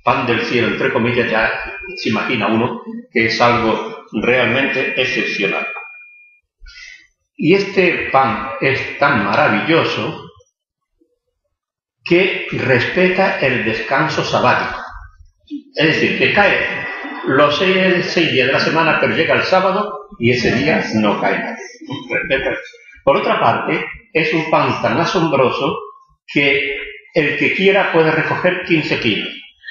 S3: Pan del cielo, entre comillas, ya se imagina uno que es algo realmente excepcional. Y este pan es tan maravilloso que respeta el descanso sabático. Es decir, que cae los 6 días de la semana, pero llega el sábado y ese día no cae nadie. Respeta eso. Por otra parte, es un pan tan asombroso que el que quiera puede recoger 15 kilos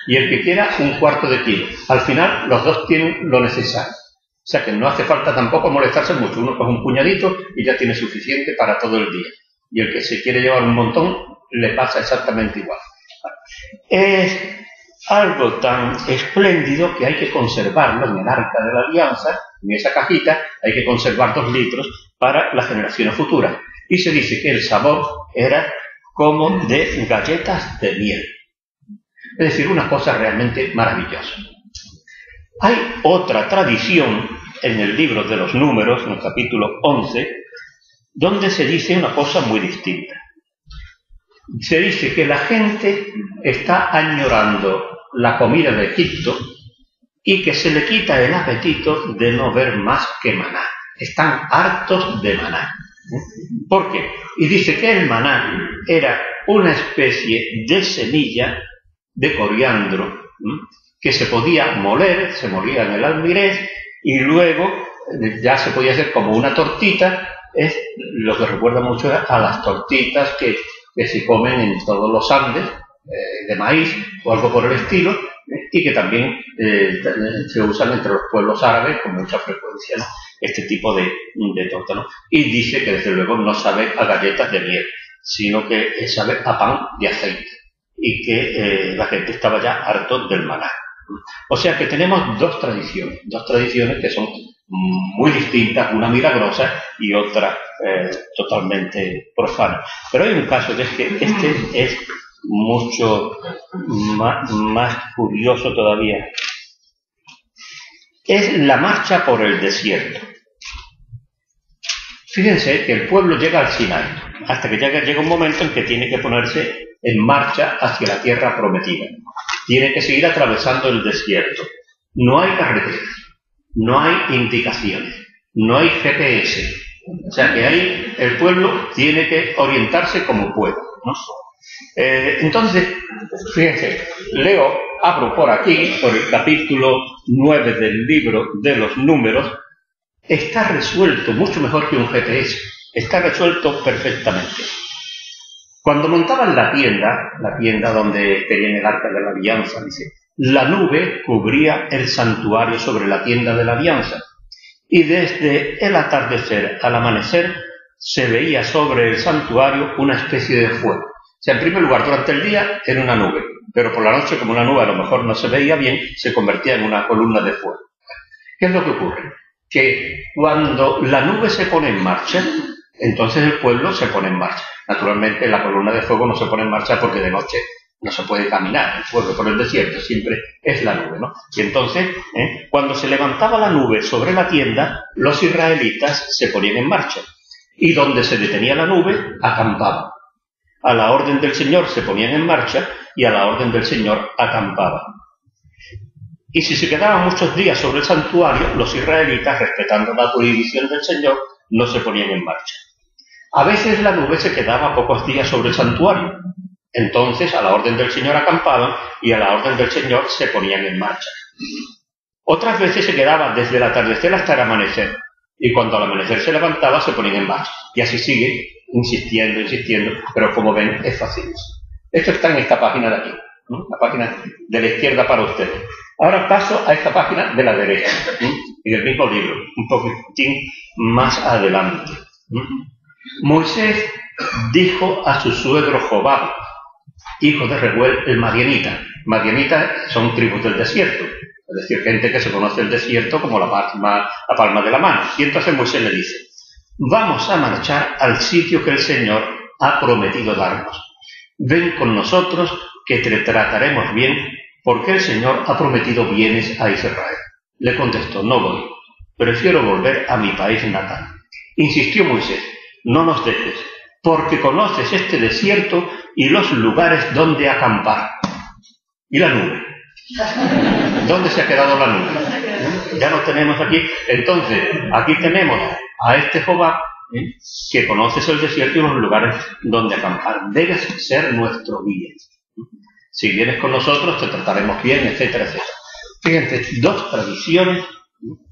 S3: y el que quiera un cuarto de kilo. Al final, los dos tienen lo necesario. O sea que no hace falta tampoco molestarse mucho. Uno coge un puñadito y ya tiene suficiente para todo el día. Y el que se quiere llevar un montón, le pasa exactamente igual. Es algo tan espléndido que hay que conservarlo en el Arca de la Alianza, en esa cajita, hay que conservar 2 litros para las generaciones futuras. Y se dice que el sabor era como de galletas de miel. Es decir, una cosa realmente maravillosa. Hay otra tradición en el libro de los Números, en el capítulo 11, donde se dice una cosa muy distinta. Se dice que la gente está añorando la comida de Egipto y que se le quita el apetito de no ver más que maná. Están hartos de maná. ¿Por qué? Y dice que el maná era una especie de semilla de coriandro que se podía moler, se molía en el almirez y luego ya se podía hacer como una tortita. Es lo que recuerda mucho a las tortitas que se comen en todos los Andes, de maíz o algo por el estilo, y que también se usan entre los pueblos árabes con mucha frecuencia, ¿no? Este tipo de torta, ¿no? Y dice que desde luego no sabe a galletas de miel, sino que sabe a pan de aceite, y que la gente estaba ya harto del maná. O sea que tenemos dos tradiciones que son muy distintas, una milagrosa y otra totalmente profana. Pero hay un caso que es que este es mucho más curioso todavía. Es la marcha por el desierto. Fíjense que el pueblo llega al Sinai, hasta que llega un momento en que tiene que ponerse en marcha hacia la tierra prometida. Tiene que seguir atravesando el desierto. No hay carreteras, no hay indicaciones, no hay GPS. O sea que ahí el pueblo tiene que orientarse como pueda, ¿no? Entonces, fíjense, abro por aquí, por el capítulo 9 del libro de los Números. Está resuelto mucho mejor que un GPS, está resuelto perfectamente. Cuando montaban la tienda donde tenían el Arca de la Alianza, dice, la nube cubría el santuario sobre la tienda de la alianza, y desde el atardecer al amanecer se veía sobre el santuario una especie de fuego. O sea, en primer lugar, durante el día era una nube, pero por la noche, como una nube a lo mejor no se veía bien, se convertía en una columna de fuego. ¿Qué es lo que ocurre? Que cuando la nube se pone en marcha, entonces el pueblo se pone en marcha. Naturalmente la columna de fuego no se pone en marcha porque de noche no se puede caminar, el pueblo por el desierto siempre es la nube, ¿no? Y entonces, cuando se levantaba la nube sobre la tienda, los israelitas se ponían en marcha. Y donde se detenía la nube, acampaban. A la orden del Señor se ponían en marcha y a la orden del Señor acampaban. Y si se quedaban muchos días sobre el santuario, los israelitas, respetando la prohibición del Señor, no se ponían en marcha. A veces la nube se quedaba pocos días sobre el santuario. Entonces, a la orden del Señor acampaban y a la orden del Señor se ponían en marcha. Otras veces se quedaba desde el atardecer hasta el amanecer. Y cuando al amanecer se levantaba, se ponían en marcha. Y así sigue, insistiendo, pero como ven, es fácil. Esto está en esta página de aquí, ¿no? La página de la izquierda para ustedes. Ahora paso a esta página de la derecha, en el mismo libro, un poquitín más adelante. Moisés dijo a su suegro Jobab, hijo de Reuel el Madianita. Madianitas son tribus del desierto, es decir, gente que se conoce el desierto como la palma de la mano. Y entonces Moisés le dice, vamos a marchar al sitio que el Señor ha prometido darnos. Ven con nosotros que te trataremos bien, porque el Señor ha prometido bienes a Israel. Le contestó, no voy, prefiero volver a mi país natal. Insistió Moisés, no nos dejes, porque conoces este desierto y los lugares donde acampar. ¿Y la nube? ¿Dónde se ha quedado la nube? Ya no tenemos aquí. Entonces, aquí tenemos a este Jobab, que conoces el desierto y los lugares donde acampar. Debes ser nuestro guía. Si vienes con nosotros, te trataremos bien, etcétera, etcétera. Fíjense, dos tradiciones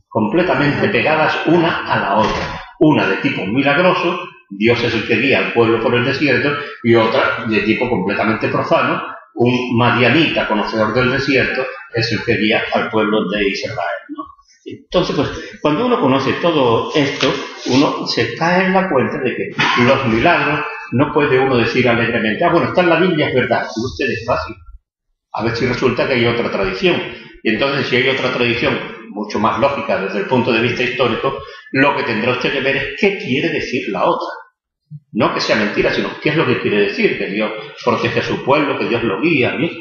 S3: completamente pegadas una a la otra. Una de tipo milagroso, Dios es el que guía al pueblo por el desierto, y otra de tipo completamente profano, un madianita conocedor del desierto es el que guía al pueblo de Israel, ¿no? Entonces, pues, cuando uno conoce todo esto, uno se cae en la cuenta de que los milagros no puede uno decir alegremente, bueno, está en la Biblia, es verdad, y usted es fácil. A ver si resulta que hay otra tradición. Y entonces, si hay otra tradición mucho más lógica desde el punto de vista histórico, lo que tendrá usted que ver es qué quiere decir la otra. No que sea mentira, sino qué es lo que quiere decir, que Dios protege a su pueblo, que Dios lo guía, ¿bien?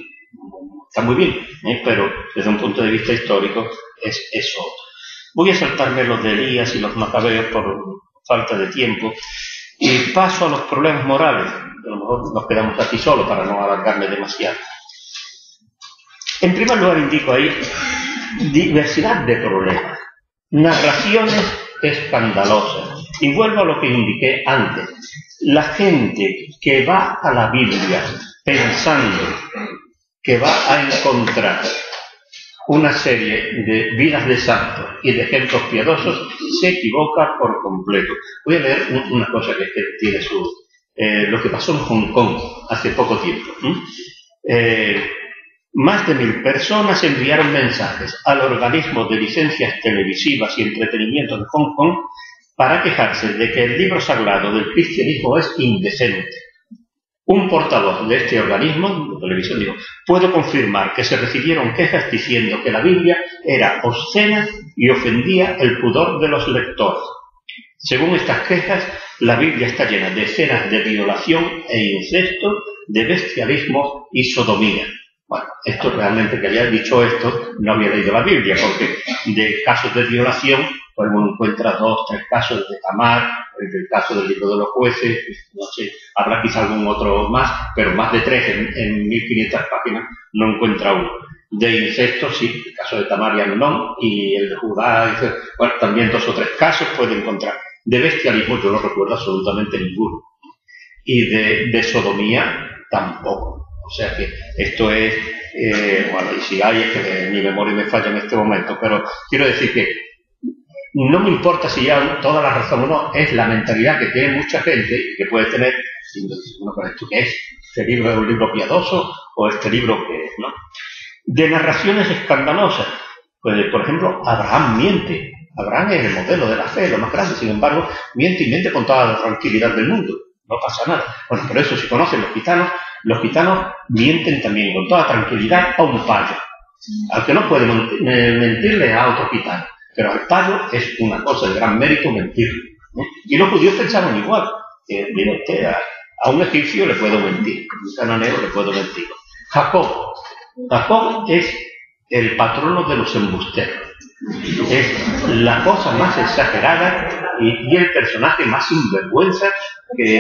S3: Está muy bien, pero desde un punto de vista histórico es eso. Voy a saltarme los de Elías y los macabeos por falta de tiempo y paso a los problemas morales. A lo mejor nos quedamos aquí solo para no alargarme demasiado. En primer lugar indico ahí diversidad de problemas, narraciones escandalosas. Y vuelvo a lo que indiqué antes. La gente que va a la Biblia pensando que va a encontrar una serie de vidas de santos y de ejemplos piadosos se equivoca por completo. Voy a leer una cosa que tiene lo que pasó en Hong Kong hace poco tiempo. Más de 1000 personas enviaron mensajes al organismo de licencias televisivas y entretenimiento de Hong Kong para quejarse de que el libro sagrado del cristianismo es indecente. Un portavoz de este organismo de televisión dijo, puedo confirmar que se recibieron quejas diciendo que la Biblia era obscena y ofendía el pudor de los lectores. Según estas quejas, la Biblia está llena de escenas de violación e incesto, de bestialismo y sodomía. Bueno, esto realmente que haya dicho esto, no había leído la Biblia, porque de casos de violación, pues uno encuentra 2, 3 casos de Tamar, el caso del libro de los jueces, no sé, habrá quizá algún otro más, pero más de 3 en 1500 páginas no encuentra uno. De incesto, sí, el caso de Tamar y Amnón, y el de Judá, bueno, también 2 o 3 casos puede encontrar. De bestialismo yo no recuerdo absolutamente ninguno. Y de sodomía tampoco. O sea que esto es, bueno, y si hay, es que mi memoria me falla en este momento, pero quiero decir que no me importa si ya toda la razón o no, es la mentalidad que tiene mucha gente, que puede tener, uno con esto que es, este libro es un libro piadoso, o este libro que es, ¿no? De narraciones escandalosas, pues por ejemplo, Abraham miente. Abraham es el modelo de la fe, lo más grande. Sin embargo, miente y miente con toda la tranquilidad del mundo. No pasa nada. Bueno, por eso si conocen los gitanos mienten también con toda tranquilidad a un payo. Al que no puede mentirle a otro gitano. Pero al payo es una cosa de gran mérito mentirle. Y los judíos pensaban igual. Mire usted, a un egipcio le puedo mentir, a un cananeo le puedo mentir. Jacob es el patrono de los embusteros. Es la cosa más exagerada y el personaje más sinvergüenza,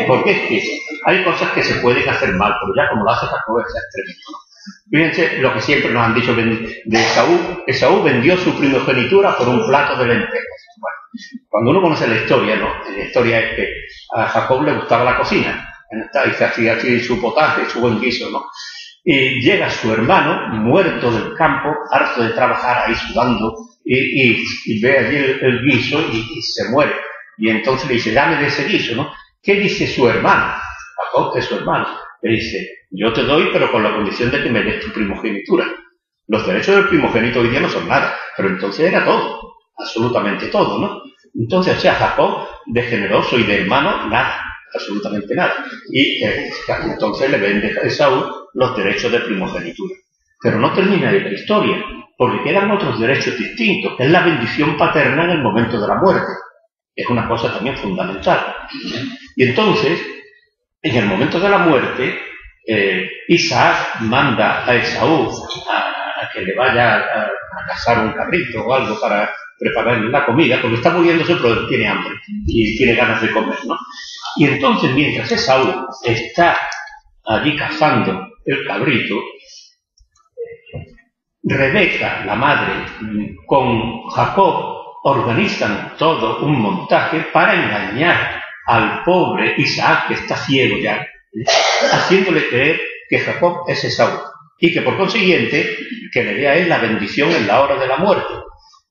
S3: porque es que hay cosas que se pueden hacer mal, pero ya como lo hace Jacob es tremendo, ¿no? Fíjense lo que siempre nos han dicho de Esaú. Esaú vendió su primogenitura por un plato de lentejas. Bueno, cuando uno conoce la historia, ¿no? La historia es que a Jacob le gustaba la cocina, y se hacía así su potaje, su buen guiso, ¿no? Y llega su hermano, muerto del campo, harto de trabajar ahí sudando, y ve allí el guiso y se muere. Y entonces le dice, dame de ese guiso, ¿no? ¿Qué dice su hermano? Jacob, que es su hermano. Le dice, yo te doy, pero con la condición de que me des tu primogenitura. Los derechos del primogénito hoy día no son nada, pero entonces era todo, absolutamente todo, ¿no? Entonces, o sea, Jacob, de generoso y de hermano, nada, absolutamente nada. Y entonces le vende a Esaú los derechos de primogenitura. Pero no termina ahí la historia, porque quedan otros derechos distintos, que es la bendición paterna en el momento de la muerte. Es una cosa también fundamental. Y entonces, en el momento de la muerte, Isaac manda a Esaú a que le vaya a cazar un cabrito o algo para prepararle la comida, porque está muriéndose, pero tiene hambre y tiene ganas de comer, ¿no? Y entonces, mientras Esaú está allí cazando el cabrito, Rebeca, la madre, con Jacob organizan todo un montaje para engañar al pobre Isaac, que está ciego ya, haciéndole creer que Jacob es Esaú y que por consiguiente que le dé a él la bendición en la hora de la muerte.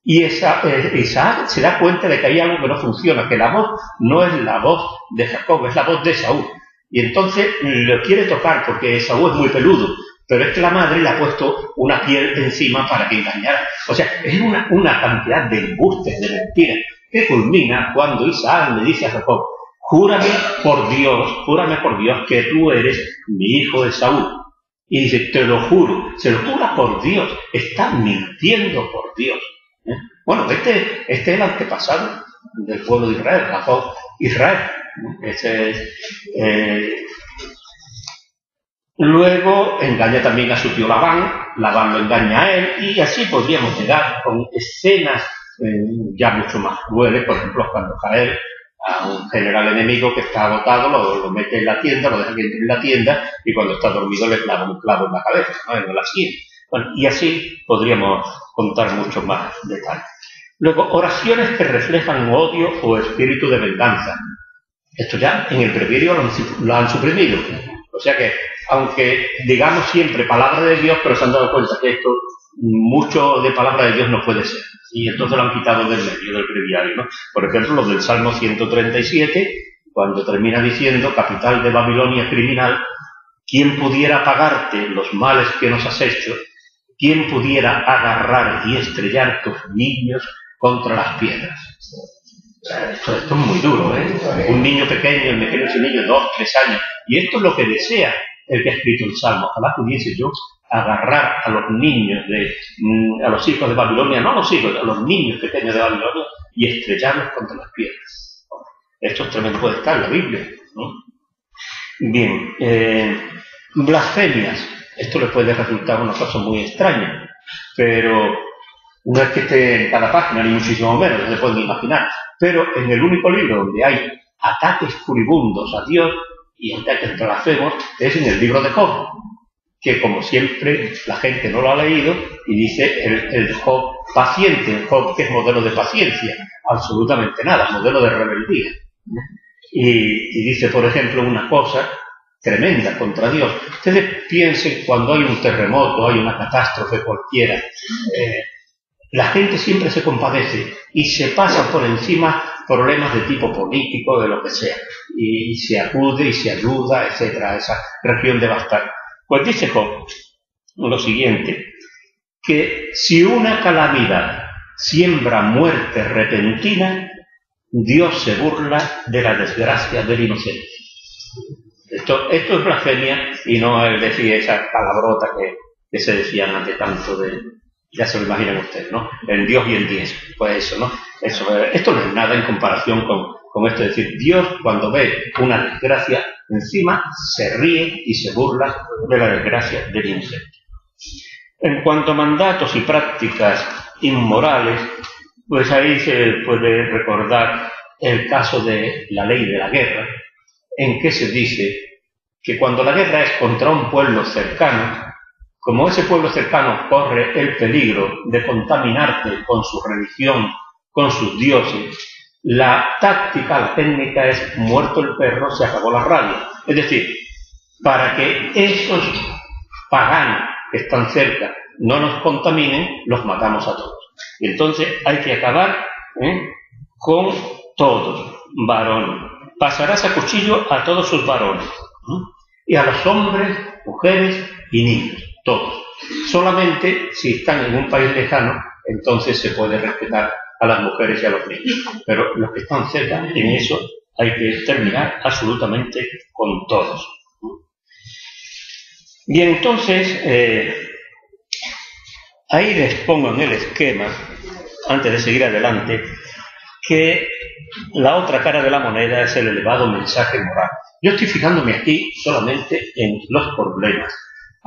S3: Y Isaac se da cuenta de que hay algo que no funciona, que la voz no es la voz de Jacob, es la voz de Esaú. Y entonces lo quiere tocar porque Esaú es muy peludo, pero es que la madre le ha puesto una piel encima para que engañara. O sea, es una cantidad de embustes, de mentiras, que culmina cuando Isaac le dice a Jacob, júrame por Dios que tú eres mi hijo Esaú. Y dice, te lo juro, se lo jura por Dios, está mintiendo por Dios. Bueno, este es el antepasado del pueblo de Israel, Jacob, Israel. Luego engaña también a su tío Labán lo engaña a él, y así podríamos llegar con escenas ya mucho más crueles. Por ejemplo, cuando Jael a un general enemigo que está agotado, lo mete en la tienda, lo deja que entre en la tienda, y cuando está dormido le clava un clavo en la cabeza, ¿no? En la sien. Bueno, y así podríamos contar muchos más detalles. Luego, oraciones que reflejan odio o espíritu de venganza. Esto ya en el breviario lo han suprimido. O sea que, aunque digamos siempre palabra de Dios, pero se han dado cuenta que esto, mucho de palabra de Dios no puede ser. Y entonces lo han quitado del medio del breviario, ¿no? Por ejemplo, lo del Salmo 137, cuando termina diciendo, capital de Babilonia criminal, ¿quién pudiera pagarte los males que nos has hecho? ¿Quién pudiera agarrar y estrellar tus niños contra las piedras? Esto es muy duro, ¿eh? Un niño pequeño, ese niño de 2, 3 años. Y esto es lo que desea el que ha escrito el Salmo. Ojalá pudiese yo agarrar a los niños, a los hijos de Babilonia, no a los hijos, a los niños pequeños de Babilonia, y estrellarlos contra las piedras. Esto es tremendo, puede estar en la Biblia, ¿no? Bien, blasfemias. Esto le puede resultar una cosa muy extraña, pero no es que esté en cada página, ni muchísimo menos, no se pueden imaginar. Pero en el único libro donde hay ataques furibundos a Dios y ataques blasfemos es en el libro de Job, que como siempre la gente no lo ha leído, y dice el Job paciente, el Job que es modelo de paciencia, absolutamente nada, modelo de rebeldía. Y dice, por ejemplo, una cosa tremenda contra Dios. Ustedes piensen cuando hay un terremoto, hay una catástrofe cualquiera, la gente siempre se compadece y se pasa por encima problemas de tipo político, de lo que sea, y se acude y se ayuda, etcétera, a esa región devastada. Pues dice Job lo siguiente, que si una calamidad siembra muerte repentina, Dios se burla de la desgracia del inocente. Esto es blasfemia y no es decir esa palabrota que se decían ante tanto de... Ya se lo imaginan ustedes, ¿no? El Dios y el diezmo. Pues eso, ¿no? Esto no es nada en comparación con esto. Es decir, Dios cuando ve una desgracia encima se ríe y se burla de la desgracia del inocente. En cuanto a mandatos y prácticas inmorales, pues ahí se puede recordar el caso de la ley de la guerra, en que se dice que cuando la guerra es contra un pueblo cercano, como ese pueblo cercano corre el peligro de contaminarte con su religión, con sus dioses, la táctica, la técnica es muerto el perro, se acabó la rabia. Es decir, para que esos paganos que están cerca no nos contaminen, los matamos a todos. Y entonces hay que acabar con todos, varones. Pasarás a cuchillo a todos sus varones, y a los hombres, mujeres y niños. Todos. Solamente si están en un país lejano, entonces se puede respetar a las mujeres y a los niños. Pero los que están cerca, en eso hay que terminar absolutamente con todos. Bien, entonces, ahí les pongo en el esquema, antes de seguir adelante, que la otra cara de la moneda es el elevado mensaje moral. Yo estoy fijándome aquí solamente en los problemas.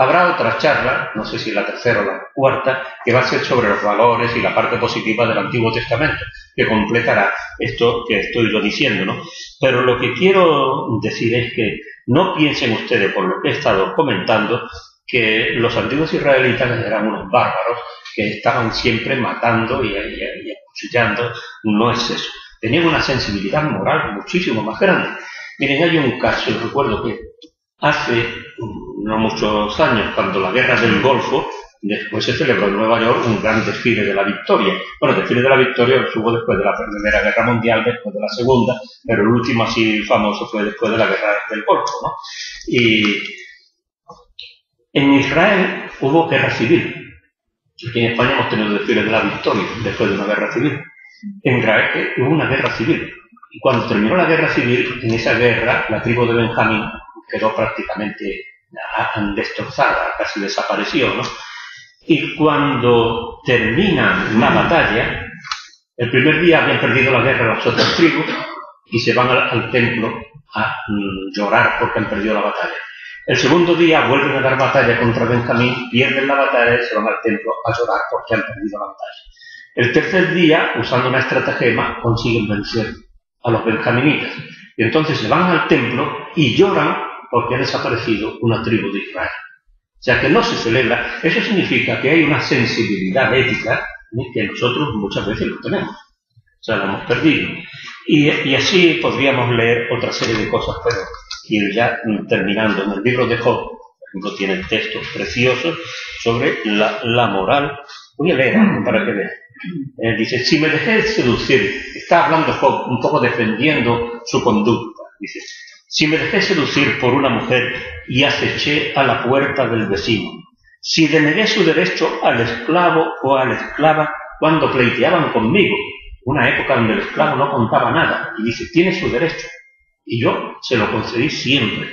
S3: Habrá otra charla, no sé si la tercera o la cuarta, que va a ser sobre los valores y la parte positiva del Antiguo Testamento, que completará esto que estoy yo diciendo, ¿no? Pero lo que quiero decir es que no piensen ustedes, por lo que he estado comentando, que los antiguos israelitas eran unos bárbaros que estaban siempre matando y acuchillando. No es eso. Tenían una sensibilidad moral muchísimo más grande. Miren, hay un caso, recuerdo que hace no muchos años, cuando la guerra del Golfo, después se celebró en Nueva York un gran desfile de la victoria. Bueno, el desfile de la victoria lo hubo después de la Primera Guerra Mundial, después de la Segunda, pero el último así famoso fue después de la guerra del Golfo, ¿no? Y en Israel hubo guerra civil. Aquí en España hemos tenido desfiles de la victoria después de una guerra civil. En Israel hubo una guerra civil. Y cuando terminó la guerra civil, en esa guerra, la tribu de Benjamín quedó prácticamente destrozada, casi desapareció, ¿no? Y cuando termina la batalla, el primer día habían perdido la guerra las otras tribus y se van al templo a llorar porque han perdido la batalla. El segundo día vuelven a dar batalla contra Benjamín, pierden la batalla y se van al templo a llorar porque han perdido la batalla. El tercer día, usando una estratagema, consiguen vencer a los benjaminitas. Y entonces se van al templo y lloran porque ha desaparecido una tribu de Israel. O sea que no se celebra. Eso significa que hay una sensibilidad ética que nosotros muchas veces no tenemos. O sea, la hemos perdido. Y así podríamos leer otra serie de cosas, pero ir ya terminando. En el libro de Job, por ejemplo, tiene textos preciosos sobre la moral. Voy a leer para que vean. Dice, si me dejé seducir, está hablando Job, un poco defendiendo su conducta. Dice, si me dejé seducir por una mujer y aceché a la puerta del vecino, si denegué su derecho al esclavo o a la esclava cuando pleiteaban conmigo, una época donde el esclavo no contaba nada, y dice, tiene su derecho, y yo se lo concedí siempre.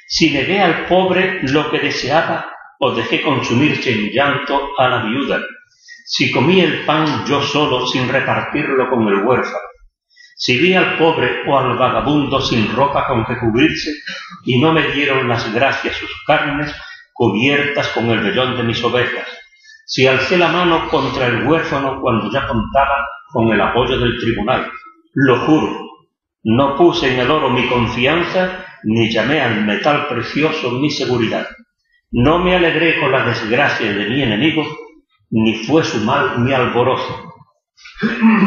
S3: Si negué al pobre lo que deseaba, o dejé consumirse en llanto a la viuda, si comí el pan yo solo sin repartirlo con el huérfano, si vi al pobre o al vagabundo sin ropa con que cubrirse, y no me dieron las gracias sus carnes cubiertas con el vellón de mis ovejas, si alcé la mano contra el huérfano cuando ya contaba con el apoyo del tribunal, lo juro, no puse en el oro mi confianza, ni llamé al metal precioso mi seguridad. No me alegré con la desgracia de mi enemigo, ni fue su mal mi alborozo,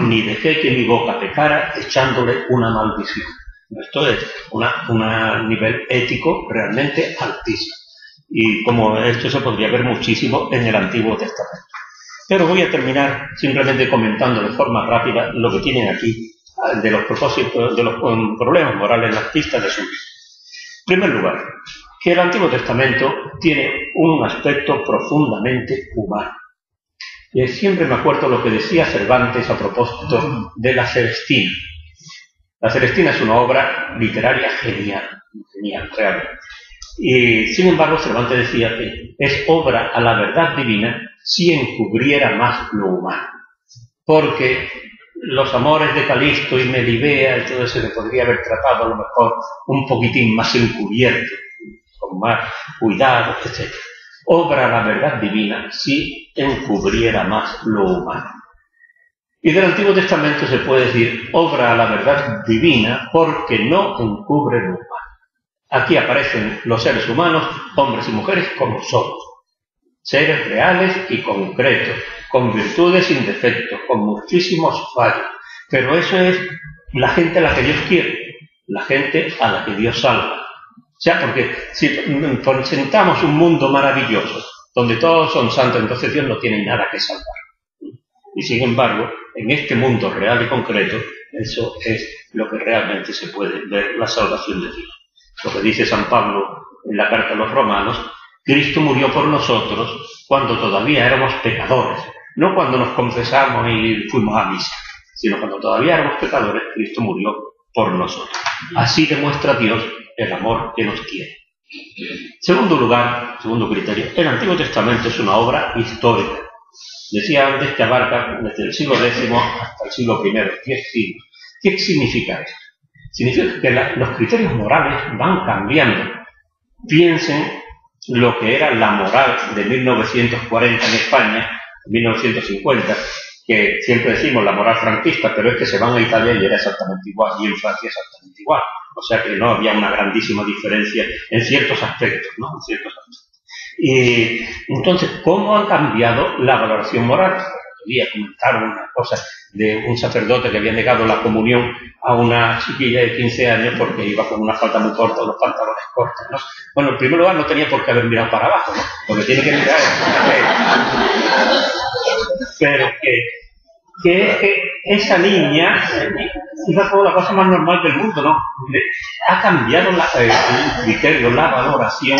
S3: ni dejé que mi boca pecara echándole una maldición. Esto es un nivel ético realmente altísimo. Y como esto se podría ver muchísimo en el Antiguo Testamento. Pero voy a terminar simplemente comentando de forma rápida lo que tienen aquí de los propósitos, de los problemas morales en las pistas de su vida. En primer lugar, que el Antiguo Testamento tiene un aspecto profundamente humano. Y siempre me acuerdo lo que decía Cervantes a propósito de La Celestina. La Celestina es una obra literaria genial, realmente. Y sin embargo, Cervantes decía que es obra a la verdad divina si encubriera más lo humano. Porque los amores de Calisto y Melibea y todo eso se podría haber tratado a lo mejor un poquitín más encubierto, con más cuidado, etc. Obra a la verdad divina si encubriera más lo humano. Y del Antiguo Testamento se puede decir obra a la verdad divina porque no encubre lo humano. Aquí aparecen los seres humanos, hombres y mujeres, como somos. Seres reales y concretos, con virtudes sin defectos, con muchísimos fallos. Pero eso es la gente a la que Dios quiere, la gente a la que Dios salva. O sea, porque si presentamos un mundo maravilloso, donde todos son santos, entonces Dios no tiene nada que salvar. Y sin embargo, en este mundo real y concreto, eso es lo que realmente se puede ver, la salvación de Dios. Lo que dice San Pablo en la carta a los Romanos: Cristo murió por nosotros cuando todavía éramos pecadores. No cuando nos confesamos y fuimos a misa, sino cuando todavía éramos pecadores, Cristo murió por nosotros. Así demuestra Dios el amor que nos tiene. Segundo lugar, segundo criterio, el Antiguo Testamento es una obra histórica. Decía antes que abarca desde el siglo X hasta el siglo I, 10 siglos. ¿Qué significa esto? Significa que los criterios morales van cambiando. Piensen lo que era la moral de 1940 en España, 1950, que siempre decimos la moral franquista, pero es que se van a Italia y era exactamente igual, y en Francia exactamente igual. O sea que no había una grandísima diferencia en ciertos aspectos, ¿no? En ciertos aspectos. Y entonces, ¿cómo ha cambiado la valoración moral? Todavía comentaron una cosa de un sacerdote que había negado la comunión a una chiquilla de 15 años porque iba con una falda muy corta, unos pantalones cortos, ¿no? Bueno, en primer lugar no tenía por qué haber mirado para abajo, ¿no? Porque tiene que mirar. Pero que esa niña iba con la cosa más normal del mundo, ¿no? Ha cambiado el criterio, la valoración.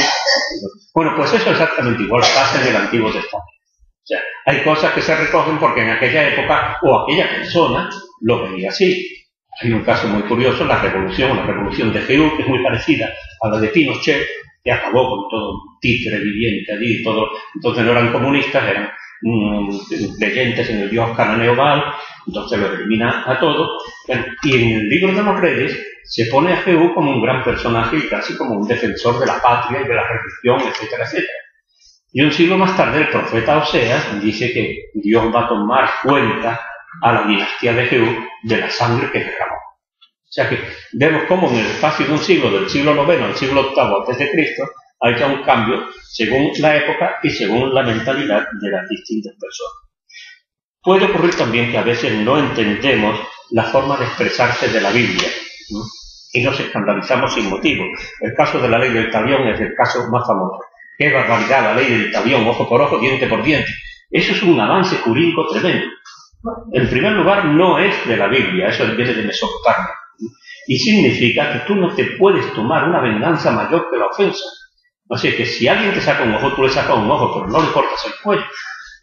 S3: Bueno, pues eso exactamente igual pasa en el Antiguo Testamento. O sea, hay cosas que se recogen porque en aquella época o aquella persona lo veía así. Hay un caso muy curioso, la revolución de Jehú, que es muy parecida a la de Pinochet, que acabó con todo un títere viviente allí y todo. Entonces no eran comunistas, eran creyentes en el dios cananeo Baal, entonces lo elimina a todos. Y en el libro de los Reyes se pone a Jehú como un gran personaje y casi como un defensor de la patria y de la religión, etcétera, etcétera. Y un siglo más tarde el profeta Oseas dice que Dios va a tomar cuenta a la dinastía de Jehú de la sangre que derramó. O sea que vemos cómo en el espacio de un siglo, del siglo IX al siglo VIII antes de Cristo, hay ya un cambio según la época y según la mentalidad de las distintas personas. Puede ocurrir también que a veces no entendemos la forma de expresarse de la Biblia, ¿no? Y nos escandalizamos sin motivo. El caso de la ley del talión es el caso más famoso. ¡Qué barbaridad la ley del talión, ojo por ojo, diente por diente! Eso es un avance jurídico tremendo. En primer lugar, no es de la Biblia, eso viene de Mesopotamia. Y significa que tú no te puedes tomar una venganza mayor que la ofensa. Así que si alguien te saca un ojo, tú le sacas un ojo, pero no le cortas el cuello.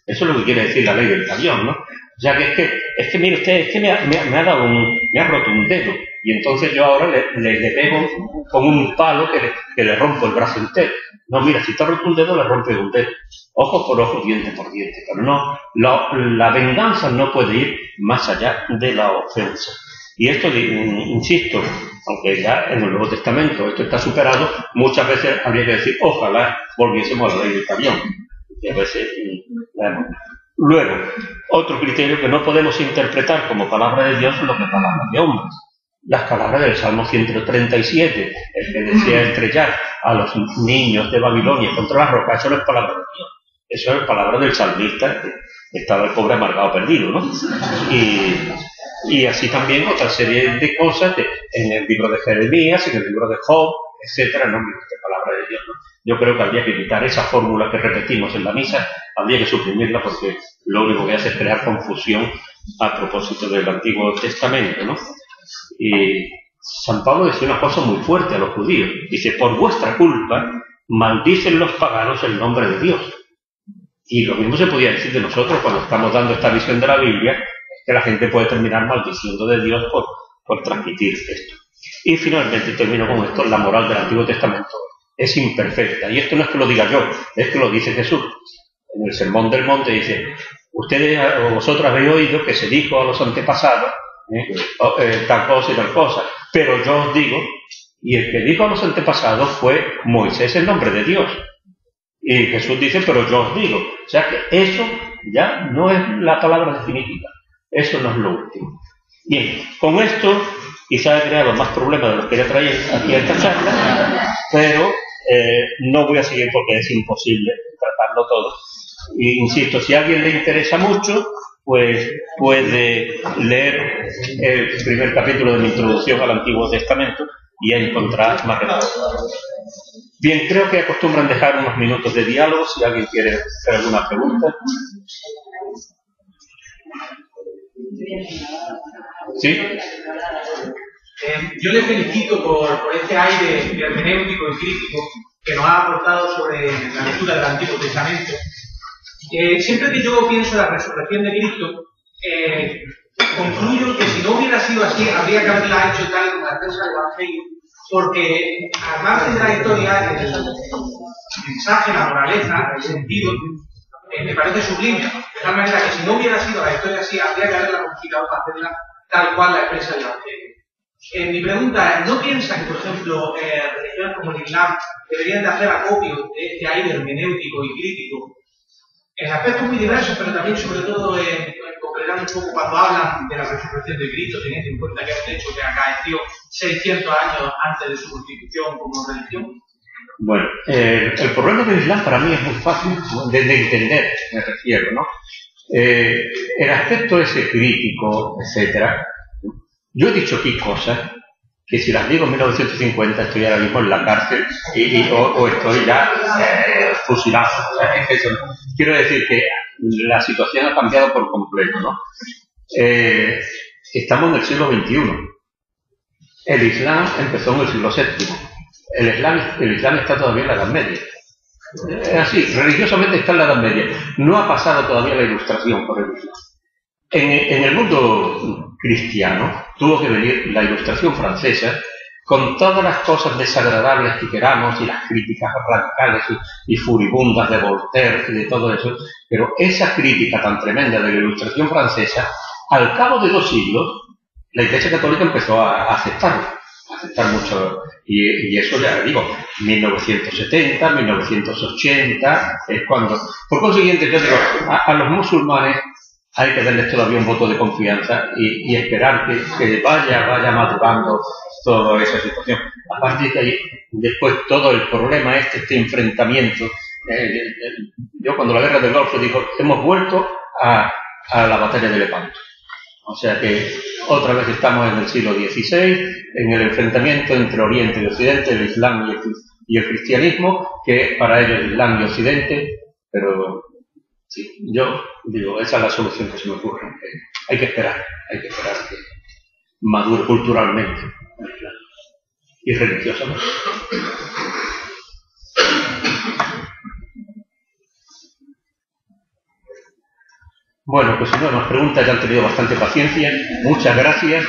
S3: Eso es lo que quiere decir la ley del talión, ¿no? O sea que es que mire usted, es que me ha roto un dedo. Y entonces yo ahora le pego con un palo que le rompo el brazo entero. No, mira, si te ha roto un dedo, le rompes un dedo. Ojo por ojo, diente por diente. Pero no, la venganza no puede ir más allá de la ofensa. Y esto, insisto, aunque ya en el Nuevo Testamento esto está superado, muchas veces habría que decir, ojalá volviésemos a la ley del talión. Y a veces, luego, otro criterio que no podemos interpretar como palabra de Dios lo que palabra de hombres. Las palabras del Salmo 137, el que desea estrellar a los niños de Babilonia contra las rocas, eso no es palabra de Dios. Eso es palabra del salmista, que estaba el pobre amargado perdido, ¿no? Y así también otra serie de cosas en el libro de Jeremías, en el libro de Job, etcétera, no es palabra de Dios, ¿no? Yo creo que habría que quitar esa fórmula que repetimos en la misa, habría que suprimirla porque lo único que hace es crear confusión a propósito del Antiguo Testamento, ¿no? Y San Pablo decía una cosa muy fuerte a los judíos, dice, por vuestra culpa maldicen los paganos el nombre de Dios. Y lo mismo se podía decir de nosotros cuando estamos dando esta visión de la Biblia, que la gente puede terminar maldiciendo de Dios por transmitir esto. Y finalmente termino con esto: la moral del Antiguo Testamento es imperfecta. Y esto no es que lo diga yo, es que lo dice Jesús. En el Sermón del Monte dice: ustedes o vosotros habéis oído que se dijo a los antepasados tal cosa y tal cosa, pero yo os digo. Y el que dijo a los antepasados fue Moisés en nombre de Dios. Y Jesús dice: pero yo os digo. O sea que eso ya no es la palabra definitiva. Eso no es lo último. Bien, con esto quizás he creado más problemas de los que quería traer aquí a esta charla, pero no voy a seguir porque es imposible tratarlo todo. Y insisto, si a alguien le interesa mucho, pues puede leer el primer capítulo de mi introducción al Antiguo Testamento y encontrar más respuestas. Bien, creo que acostumbran dejar unos minutos de diálogo si alguien quiere hacer alguna pregunta. ¿Sí?
S1: Yo le felicito por este aire hermenéutico y crítico que nos ha aportado sobre la lectura del Antiguo Testamento. Siempre que yo pienso en la resurrección de Cristo, concluyo que si no hubiera sido así, habría que haberla hecho tal como la expresa el Evangelio, porque al margen de la historia, el mensaje, la moraleja, el sentido, me parece sublime, de tal manera que si no hubiera sido la historia así, habría que haberla complicado para hacerla tal cual la expresa el Evangelio. Mi pregunta es: ¿no piensa que, por ejemplo, religiones como el Islam deberían de hacer acopio de este aire hermenéutico y crítico en aspectos muy diversos, pero también, sobre todo, concretando un poco cuando hablan de la resurrección de Cristo, teniendo en cuenta que es un hecho que acaeció 600 años antes de su constitución como religión?
S3: Bueno, el problema del Islam para mí es muy fácil de entender, me refiero, ¿no? El aspecto ese crítico, etcétera. Yo he dicho aquí cosas que si las digo en 1950 estoy ahora mismo en la cárcel o estoy ya fusilado. O sea, quiero decir que la situación ha cambiado por completo, ¿no? Estamos en el siglo XXI. El Islam empezó en el siglo VII. El Islam está todavía en la Edad Media. Es así, religiosamente está en la Edad Media. No ha pasado todavía la Ilustración por el Islam. En el mundo cristiano tuvo que venir la Ilustración francesa con todas las cosas desagradables que queramos y las críticas radicales y furibundas de Voltaire y de todo eso, pero esa crítica tan tremenda de la Ilustración francesa, al cabo de 2 siglos, la Iglesia Católica empezó a aceptarlo, a aceptar mucho, y eso ya digo, 1970, 1980, es cuando, por consiguiente yo digo, a los musulmanes hay que darles todavía un voto de confianza y esperar que vaya madurando toda esa situación. A partir de ahí, después todo el problema este enfrentamiento, yo cuando la guerra del Golfo digo, hemos vuelto a la batalla de Lepanto. O sea que otra vez estamos en el siglo XVI, en el enfrentamiento entre Oriente y Occidente, el Islam y el cristianismo, que para ellos es Islam y Occidente, pero sí, yo digo, esa es la solución que se me ocurre. Hay que esperar que madure culturalmente y religiosamente. Bueno, pues si no nos preguntas, ya han tenido bastante paciencia. Muchas gracias.